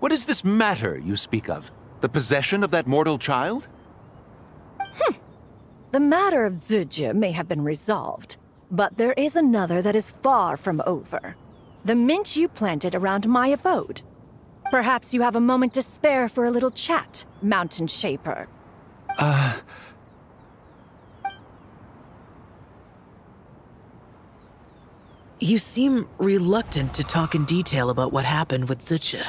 What is this matter you speak of? The possession of that mortal child? The matter of Zuje may have been resolved, but there is another that is far from over. The mint you planted around my abode. Perhaps you have a moment to spare for a little chat, Mountain Shaper. You seem reluctant to talk in detail about what happened with Zucha.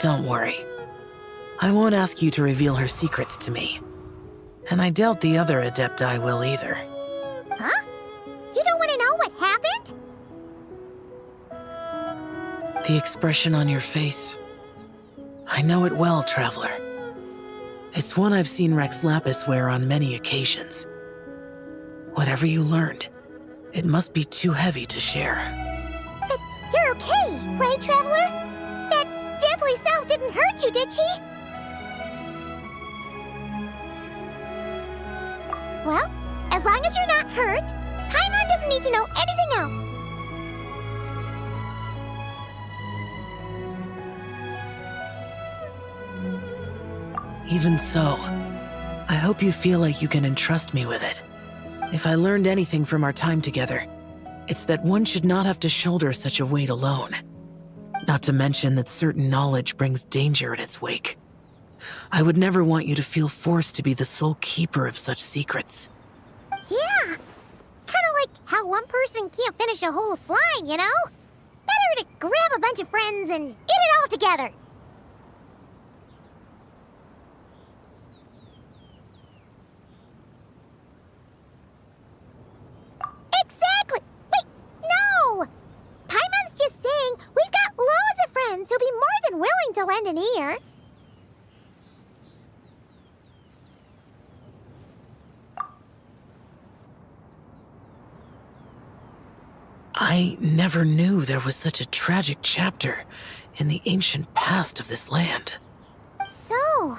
Don't worry. I won't ask you to reveal her secrets to me. And I doubt the other Adepti will either. Huh? You don't want to know what happened? The expression on your face. I know it well, Traveler. It's one I've seen Rex Lapis wear on many occasions. Whatever you learned, it must be too heavy to share. But you're okay, right, Traveler? That deadly self didn't hurt you, did she? Well, as long as you're not hurt, Paimon doesn't need to know anything else. Even so, I hope you feel like you can entrust me with it. If I learned anything from our time together, it's that one should not have to shoulder such a weight alone. Not to mention that certain knowledge brings danger in its wake. I would never want you to feel forced to be the sole keeper of such secrets. Yeah, kind of like how one person can't finish a whole slime, you know? Better to grab a bunch of friends and eat it all together. Exactly! Wait, no! Paimon's just saying we've got loads of friends who'll be more than willing to lend an ear. I never knew there was such a tragic chapter in the ancient past of this land. So,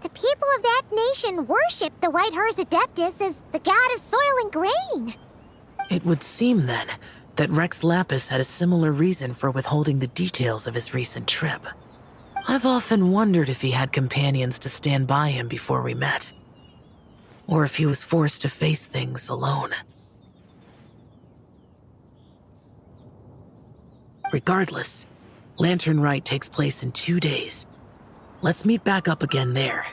the people of that nation worship the White Horse Adeptus as the god of soil and grain. It would seem, then, that Rex Lapis had a similar reason for withholding the details of his recent trip. I've often wondered if he had companions to stand by him before we met. Or if he was forced to face things alone. Regardless, Lantern Rite takes place in 2 days. Let's meet back up again there.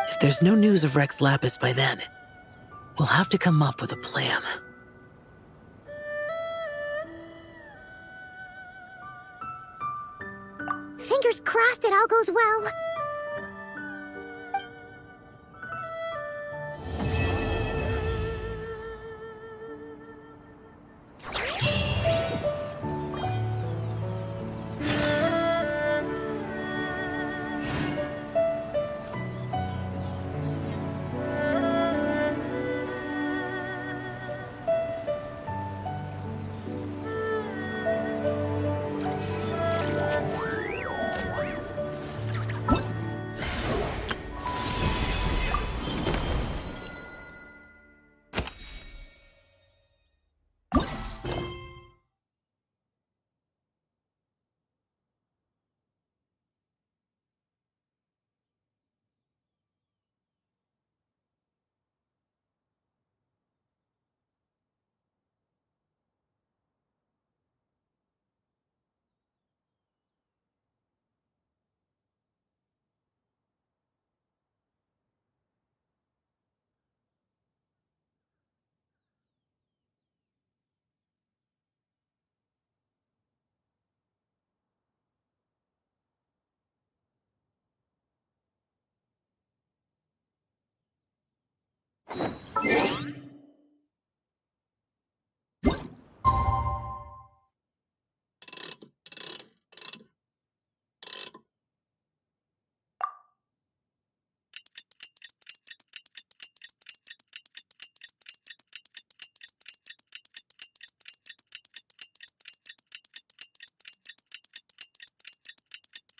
If there's no news of Rex Lapis by then, we'll have to come up with a plan. Fingers crossed it all goes well.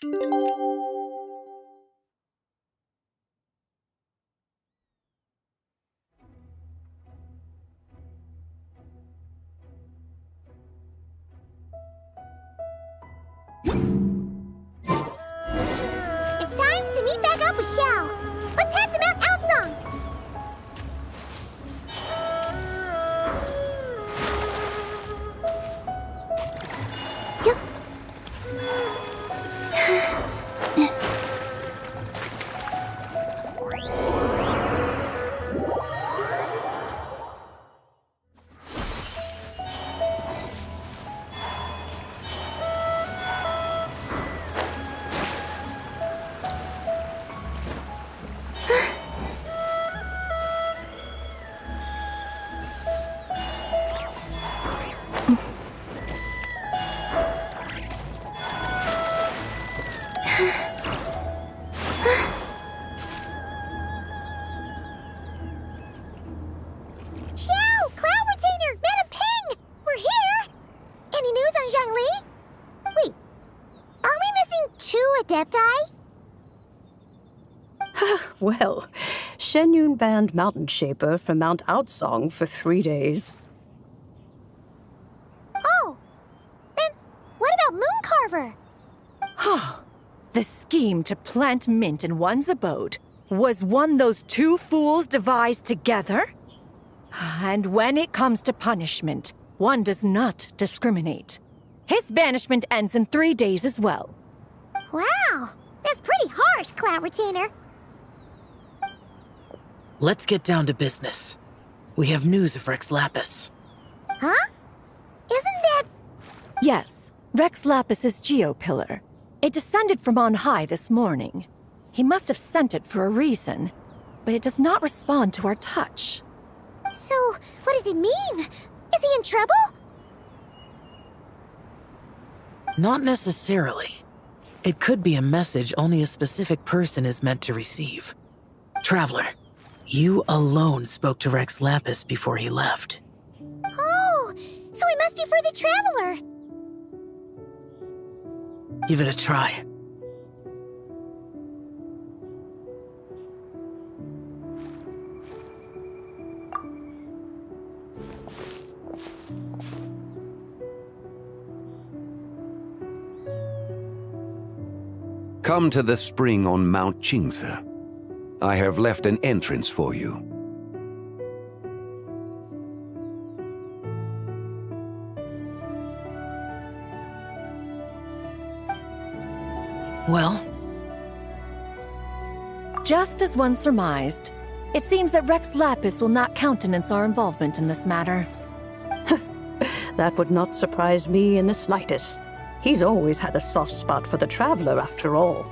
It's time to meet back up with Xiao. Let's head to Mount Outsong. Xiao! Cloud Retainer! Madam Ping! We're here! Any news on Zhongli? Wait, are we missing 2 Adepti? Well, Shenyun banned Mountain Shaper from Mount Outsong for 3 days. Oh, then what about Mooncarver? The scheme to plant mint in one's abode was one those 2 fools devised together? And when it comes to punishment, one does not discriminate. His banishment ends in 3 days as well. Wow, that's pretty harsh, Cloud Retainer. Let's get down to business. We have news of Rex Lapis. Huh? Isn't that... Yes, Rex Lapis's geopillar. It descended from on high this morning. He must have sent it for a reason, but it does not respond to our touch. So, what does it mean? Is he in trouble? Not necessarily. It could be a message only a specific person is meant to receive. Traveler, you alone spoke to Rex Lapis before he left. Oh, so it must be for the Traveler. Give it a try. Come to the spring on Mount Qingse. I have left an entrance for you. Well? Just as one surmised, it seems that Rex Lapis will not countenance our involvement in this matter. That would not surprise me in the slightest. He's always had a soft spot for the Traveler, after all.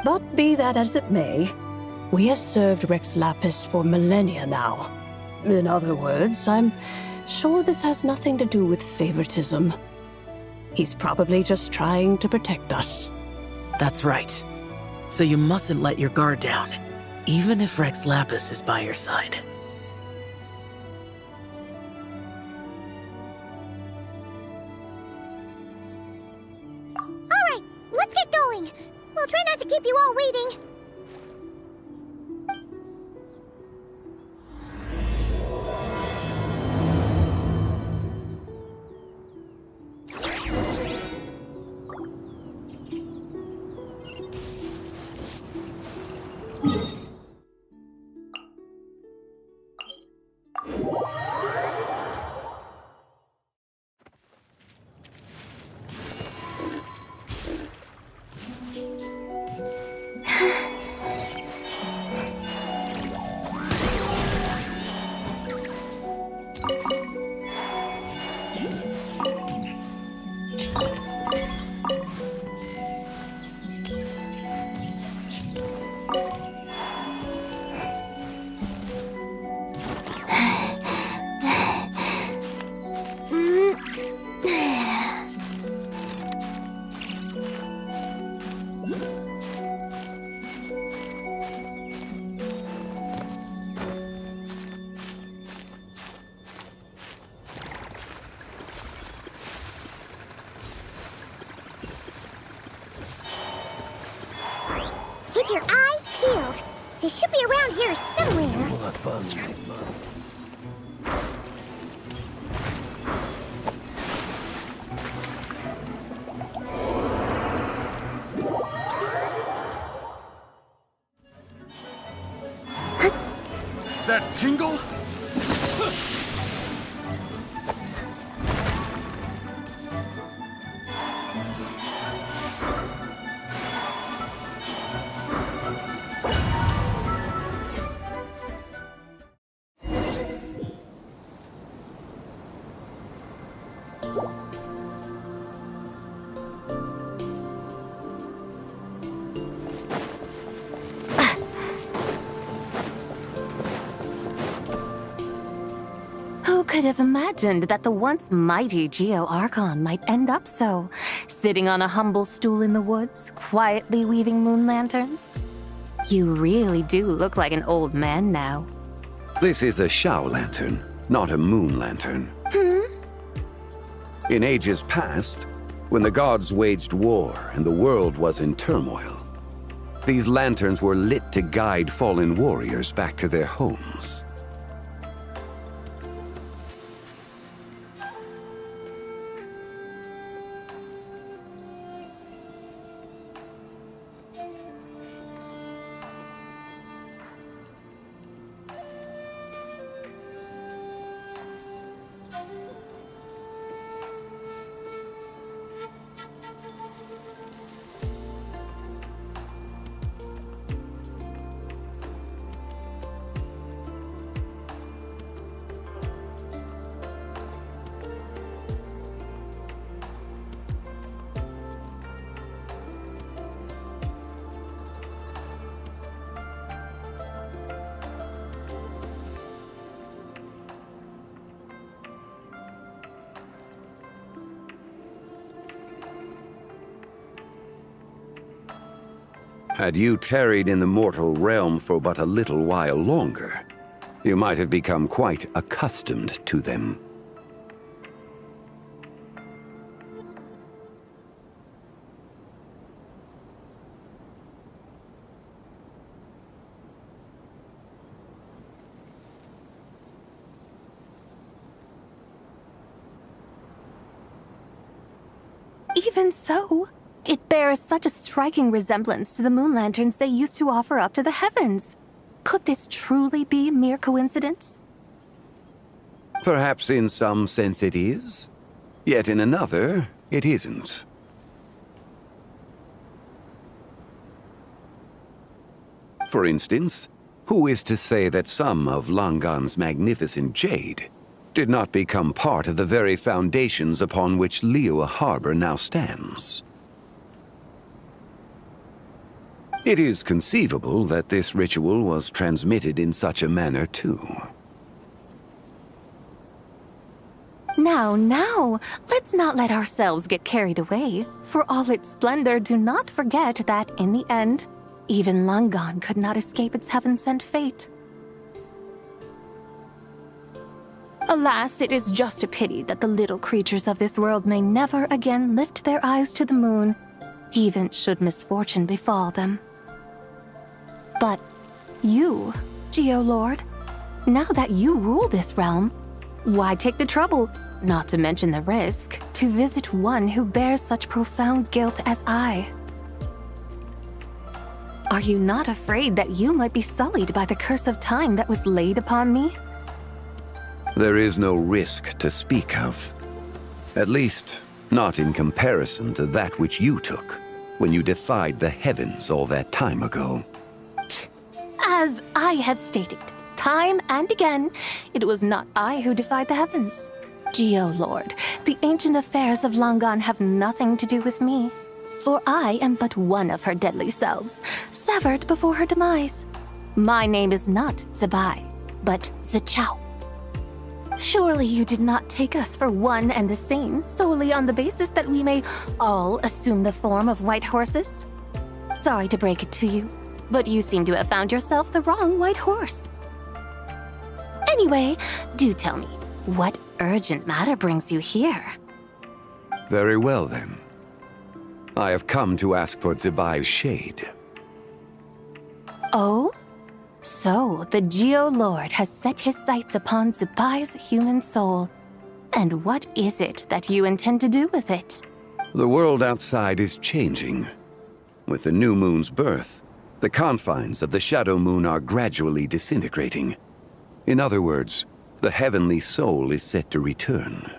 But be that as it may, we have served Rex Lapis for millennia now. In other words, I'm sure this has nothing to do with favoritism. He's probably just trying to protect us. That's right. So you mustn't let your guard down, even if Rex Lapis is by your side. All right, let's get going. We'll try not to keep you all waiting. Keep your eyes peeled. He should be around here somewhere. That tingle? Who could have imagined that the once mighty Geo-Archon might end up so, sitting on a humble stool in the woods, quietly weaving moon lanterns? You really do look like an old man now. This is a Shao lantern, not a moon lantern. In ages past, when the gods waged war and the world was in turmoil, these lanterns were lit to guide fallen warriors back to their homes. Had you tarried in the mortal realm for but a little while longer, you might have become quite accustomed to them. Even so, it bears such a striking resemblance to the moon lanterns they used to offer up to the heavens. Could this truly be mere coincidence? Perhaps in some sense it is, yet in another, it isn't. For instance, who is to say that some of Langan's magnificent jade did not become part of the very foundations upon which Liyue Harbor now stands? It is conceivable that this ritual was transmitted in such a manner too. Now, let's not let ourselves get carried away. For all its splendor, do not forget that, in the end, even Langan could not escape its heaven-sent fate. Alas, it is just a pity that the little creatures of this world may never again lift their eyes to the moon, even should misfortune befall them. But you, Geo-Lord, now that you rule this realm, why take the trouble, not to mention the risk, to visit one who bears such profound guilt as I? Are you not afraid that you might be sullied by the curse of time that was laid upon me? There is no risk to speak of. At least, not in comparison to that which you took when you defied the heavens all that time ago. As I have stated, time and again, it was not I who defied the heavens. Geo-Lord, the ancient affairs of Langan have nothing to do with me, for I am but one of her deadly selves, severed before her demise. My name is not Zebai, but Zichao. Surely you did not take us for one and the same solely on the basis that we may all assume the form of white horses? Sorry to break it to you, but you seem to have found yourself the wrong white horse. Anyway, do tell me, what urgent matter brings you here? Very well then. I have come to ask for Zebai's shade. Oh? So, the Geo Lord has set his sights upon Zubai's human soul. And what is it that you intend to do with it? The world outside is changing. With the new moon's birth, the confines of the shadow moon are gradually disintegrating. In other words, the heavenly soul is set to return.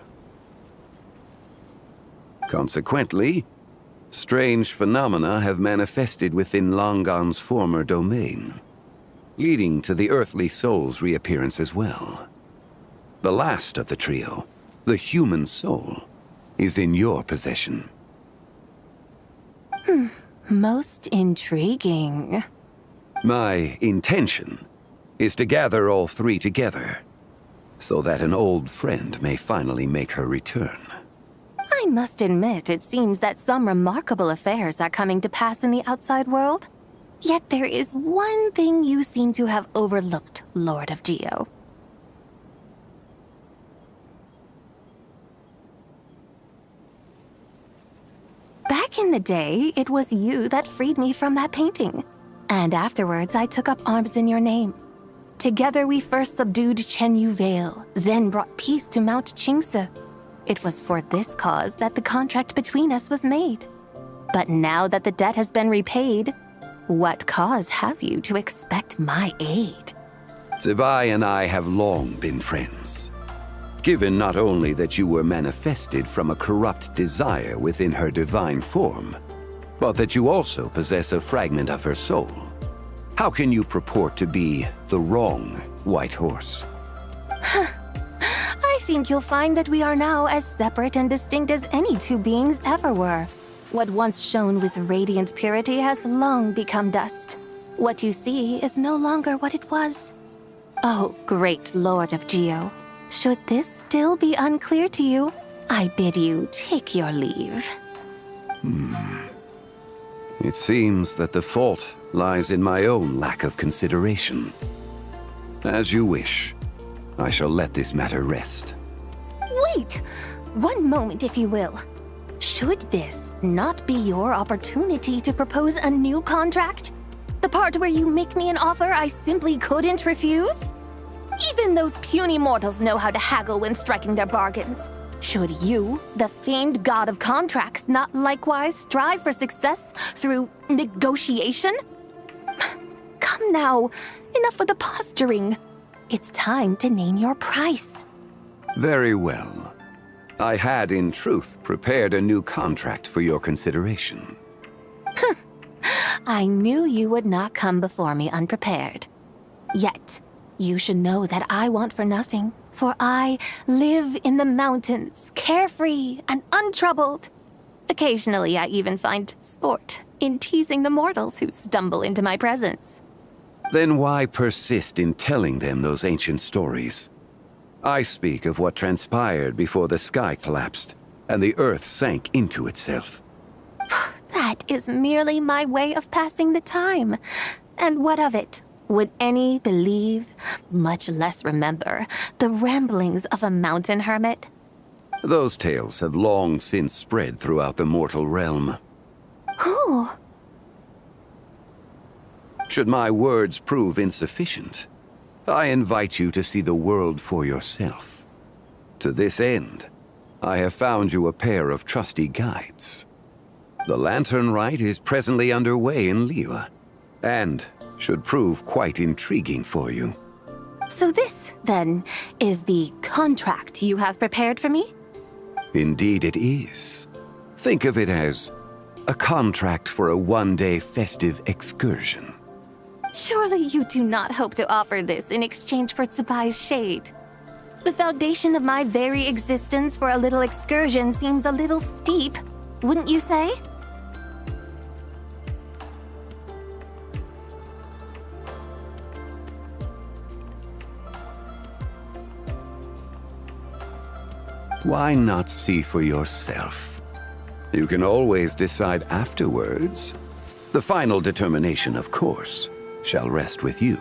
Consequently, strange phenomena have manifested within Longan's former domain, leading to the earthly soul's reappearance as well. The last of the trio, the human soul, is in your possession. Most intriguing. My intention is to gather all three together, so that an old friend may finally make her return. I must admit, it seems that some remarkable affairs are coming to pass in the outside world. Yet there is one thing you seem to have overlooked, Lord of Geo. Back in the day, it was you that freed me from that painting. And afterwards, I took up arms in your name. Together we first subdued Chenyu Vale, then brought peace to Mount Qingse. It was for this cause that the contract between us was made. But now that the debt has been repaid, what cause have you to expect my aid? Zibai and I have long been friends. Given not only that you were manifested from a corrupt desire within her divine form, but that you also possess a fragment of her soul, how can you purport to be the wrong White Horse? I think you'll find that we are now as separate and distinct as any two beings ever were. What once shone with radiant purity has long become dust. What you see is no longer what it was. Oh, great Lord of Geo, should this still be unclear to you, I bid you take your leave. It seems that the fault lies in my own lack of consideration. As you wish. I shall let this matter rest. Wait! One moment, if you will. Should this not be your opportunity to propose a new contract? The part where you make me an offer I simply couldn't refuse? Even those puny mortals know how to haggle when striking their bargains. Should you, the famed god of contracts, not likewise strive for success through negotiation? Come now, enough with the posturing. It's time to name your price. Very well. I had, in truth, prepared a new contract for your consideration. I knew you would not come before me unprepared. Yet, you should know that I want for nothing, for I live in the mountains, carefree and untroubled. Occasionally, I even find sport in teasing the mortals who stumble into my presence. Then why persist in telling them those ancient stories? I speak of what transpired before the sky collapsed and the earth sank into itself. That is merely my way of passing the time. And what of it? Would any believe, much less remember, the ramblings of a mountain hermit? Those tales have long since spread throughout the mortal realm. Who? Should my words prove insufficient, I invite you to see the world for yourself. To this end, I have found you a pair of trusty guides. The Lantern Rite is presently underway in Liyue, and should prove quite intriguing for you. So this, then, is the contract you have prepared for me? Indeed it is. Think of it as a contract for a one-day festive excursion. Surely you do not hope to offer this in exchange for Tsubai's shade. The foundation of my very existence for a little excursion seems a little steep, wouldn't you say? Why not see for yourself? You can always decide afterwards. The final determination, of course, shall rest with you.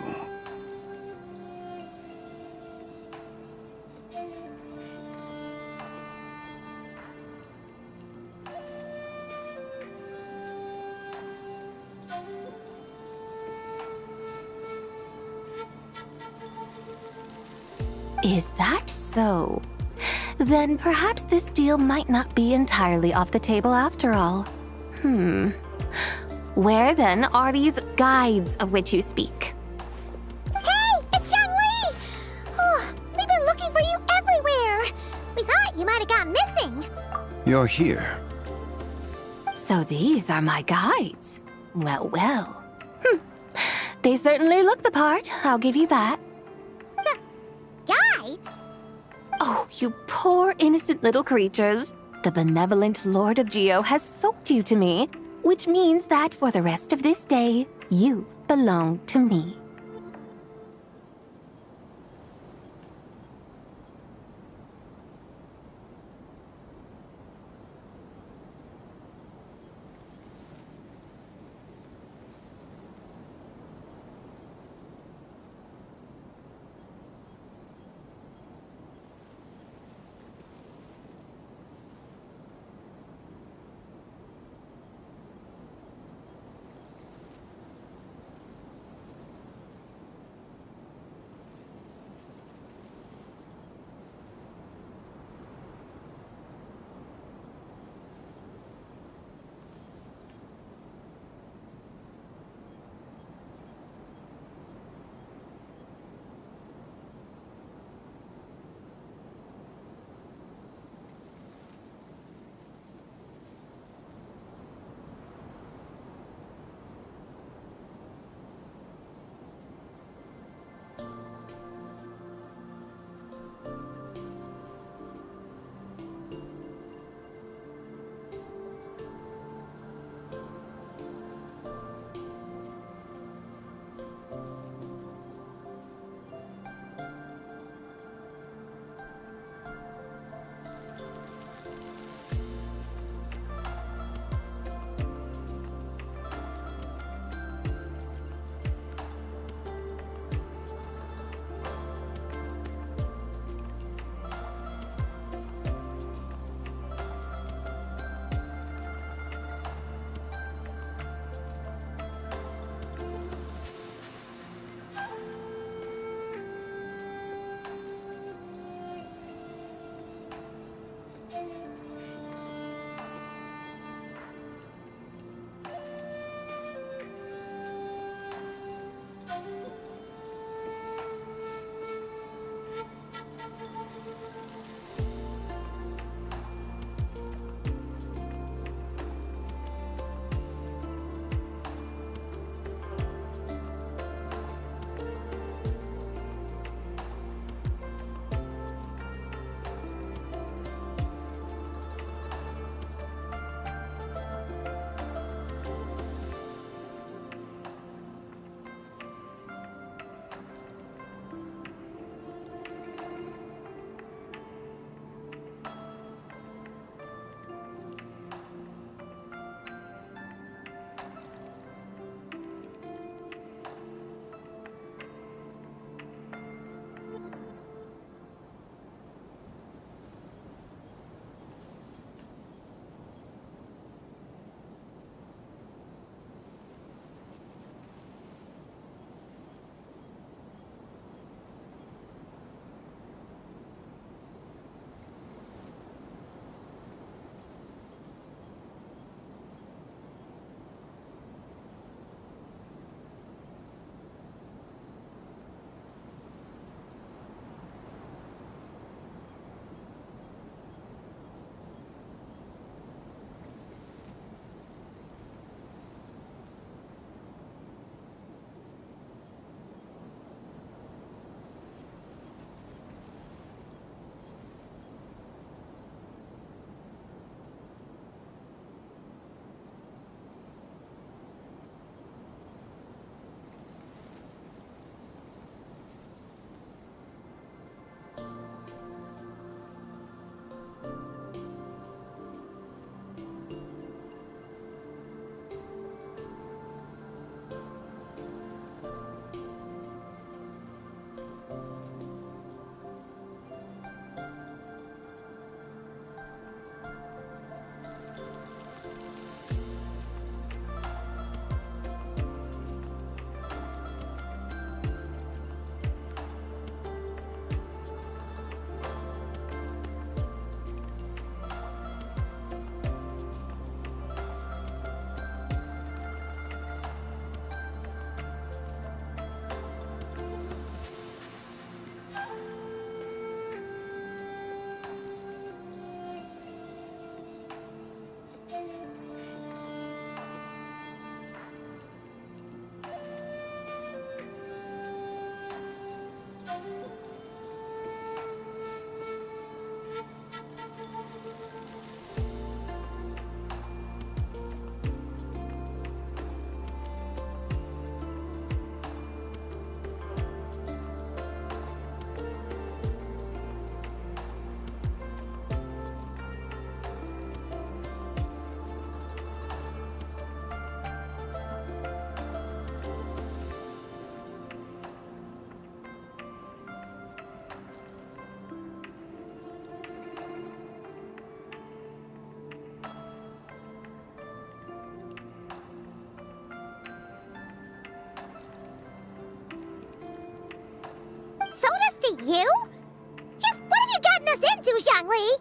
Is that so? Then perhaps this deal might not be entirely off the table after all. Where then are these guides of which you speak? Hey, it's Young Lee! Oh, we've been looking for you everywhere. We thought you might have gone missing. You're here. So these are my guides. Well, well. They certainly look the part, I'll give you that. Guides? Oh, you poor innocent little creatures. The benevolent Lord of Geo has sold you to me, which means that for the rest of this day, you belong to me. you? Just what have you gotten us into, Zhongli?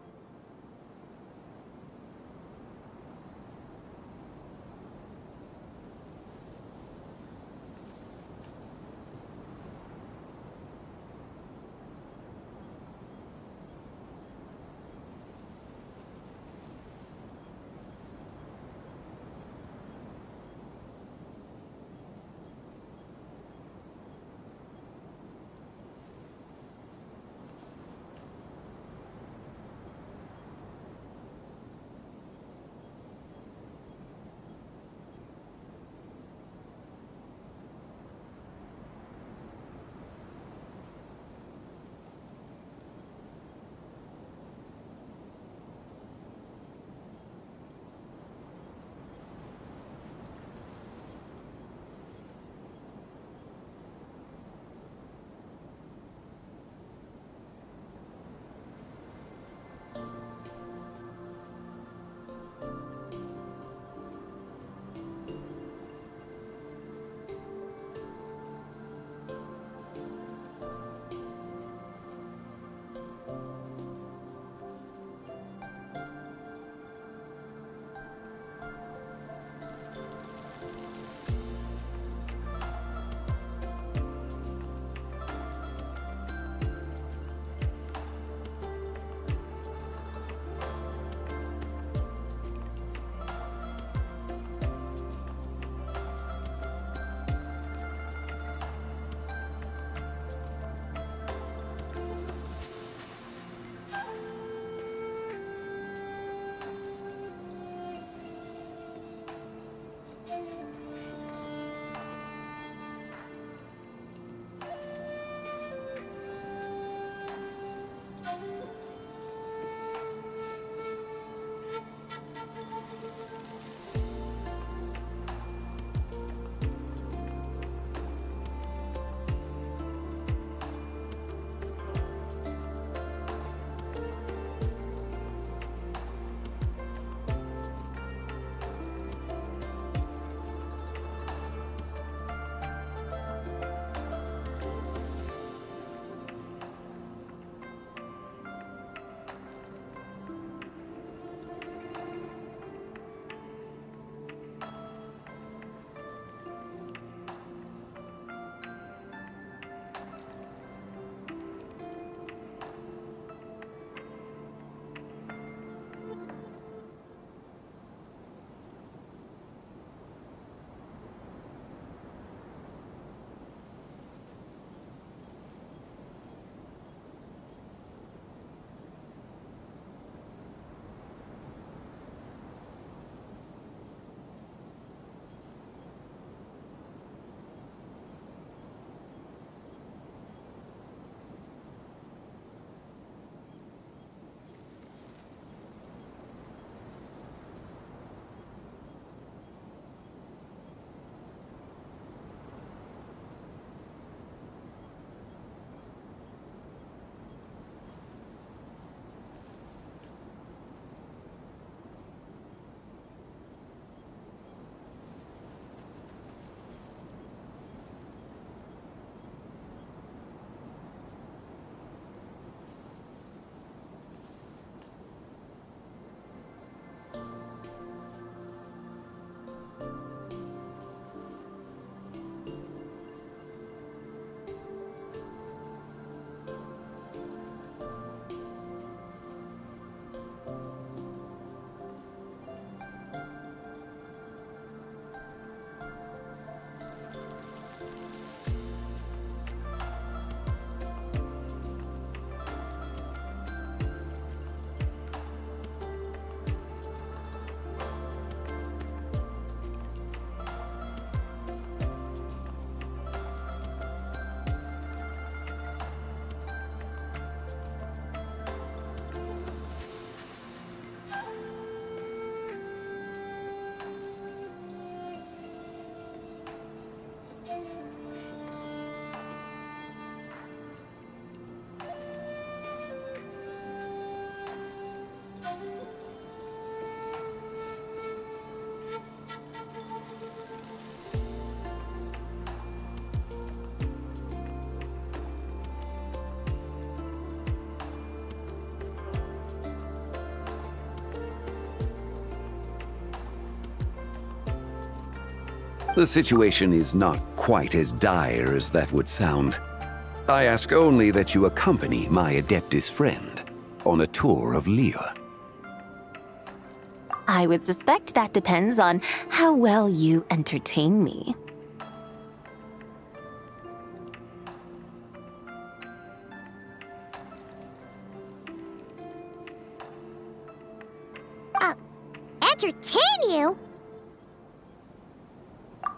The situation is not quite as dire as that would sound. I ask only that you accompany my Adeptus friend on a tour of Liyue. I would suspect that depends on how well you entertain me. Entertain you?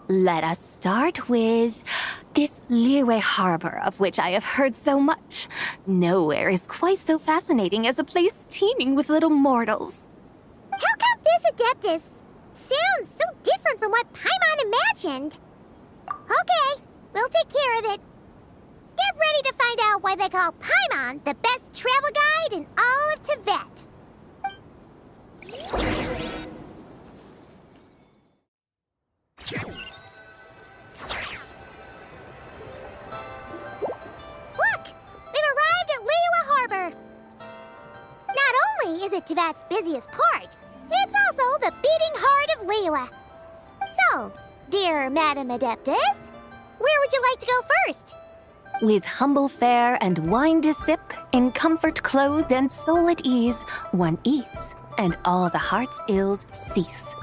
Let us start with this Liyue Harbor of which I have heard so much. Nowhere is quite so fascinating as a place teeming with little mortals. How come this Adeptus sounds so different from what Paimon imagined? Okay, we'll take care of it. Get ready to find out why they call Paimon the best travel guide in all of Tibet. Look! We've arrived at Liyue Harbor! Not only is it Tibet's busiest port, it's also the beating heart of Liyue. So, dear Madam Adeptus, where would you like to go first? With humble fare and wine to sip, in comfort clothed and soul at ease, one eats, and all the heart's ills cease.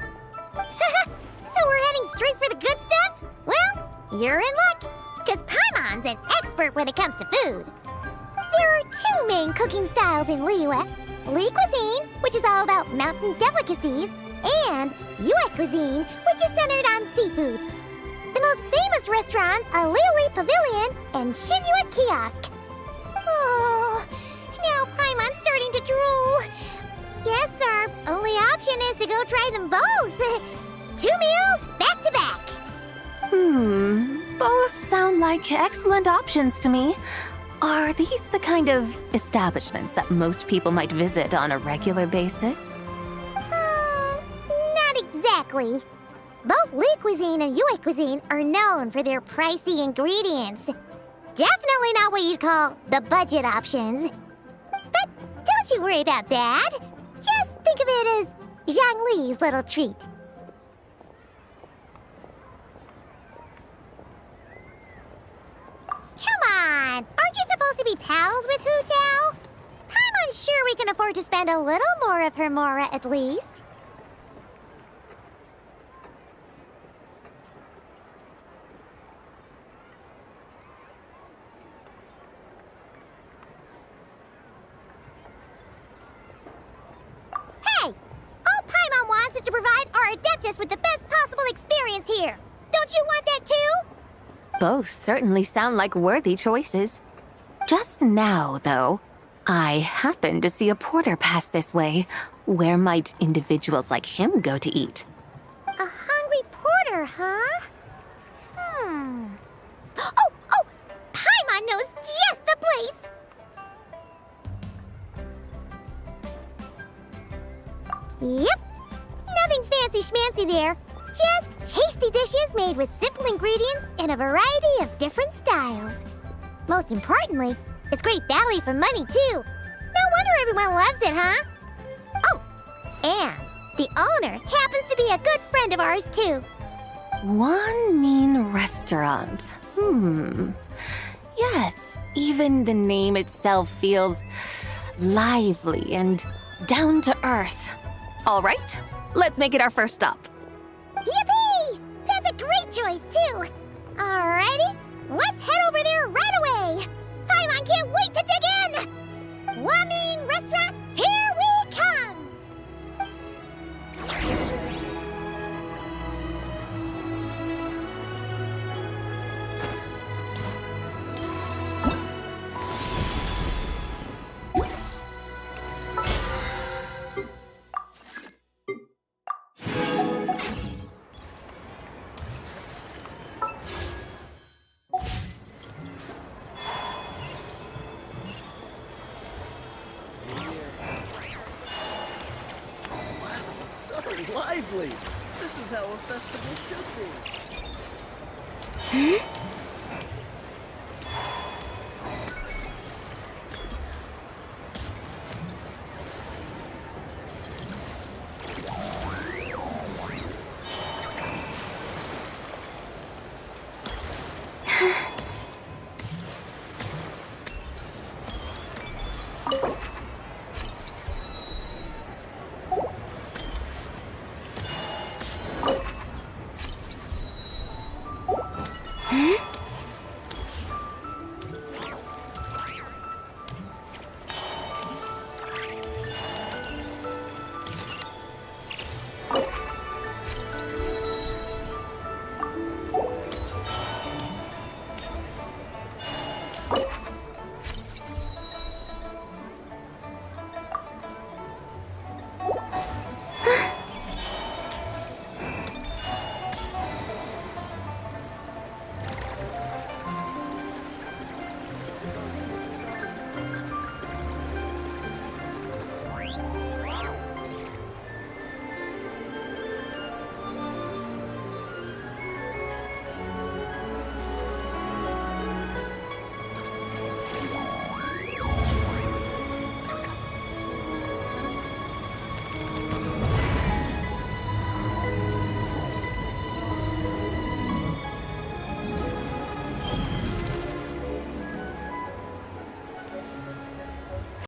So we're heading straight for the good stuff? Well, you're in luck, because Paimon's an expert when it comes to food. There are two main cooking styles in Liyue: Li cuisine, which is all about mountain delicacies, and Yue cuisine, which is centered on seafood. The most famous restaurants are Liuli Pavilion and Shinyue Kiosk. Oh, now Paimon's starting to drool. Yes, our only option is to go try them both. 2 meals, back to back. Both sound like excellent options to me. Are these the kind of establishments that most people might visit on a regular basis? Not exactly. Both Li cuisine and Yue cuisine are known for their pricey ingredients. Definitely not what you'd call the budget options. But don't you worry about that. Just think of it as Zhang Li's little treat. Come on! Aren't you supposed to be pals with Hu Tao? I'm unsure we can afford to spend a little more of her mora at least. Hey! All Paimon wants is to provide our Adeptus with the best possible experience here. Don't you want that too? Both certainly sound like worthy choices. Just now, though, I happened to see a porter pass this way. Where might individuals like him go to eat? A hungry porter, huh? Oh! Paimon knows just the place! Yep. Nothing fancy schmancy there. Just tasty dishes made with simple ingredients in a variety of different styles. Most importantly, it's great value for money, too. No wonder everyone loves it, huh? Oh, and the owner happens to be a good friend of ours, too. One mean restaurant. Yes, even the name itself feels lively and down to earth. All right, let's make it our first stop. Yippee! That's a great choice, too. Alrighty, let's head over there right away. Paimon can't wait to dig in. Wamin Restaurant, here we come. Lively! This is how a festival should be.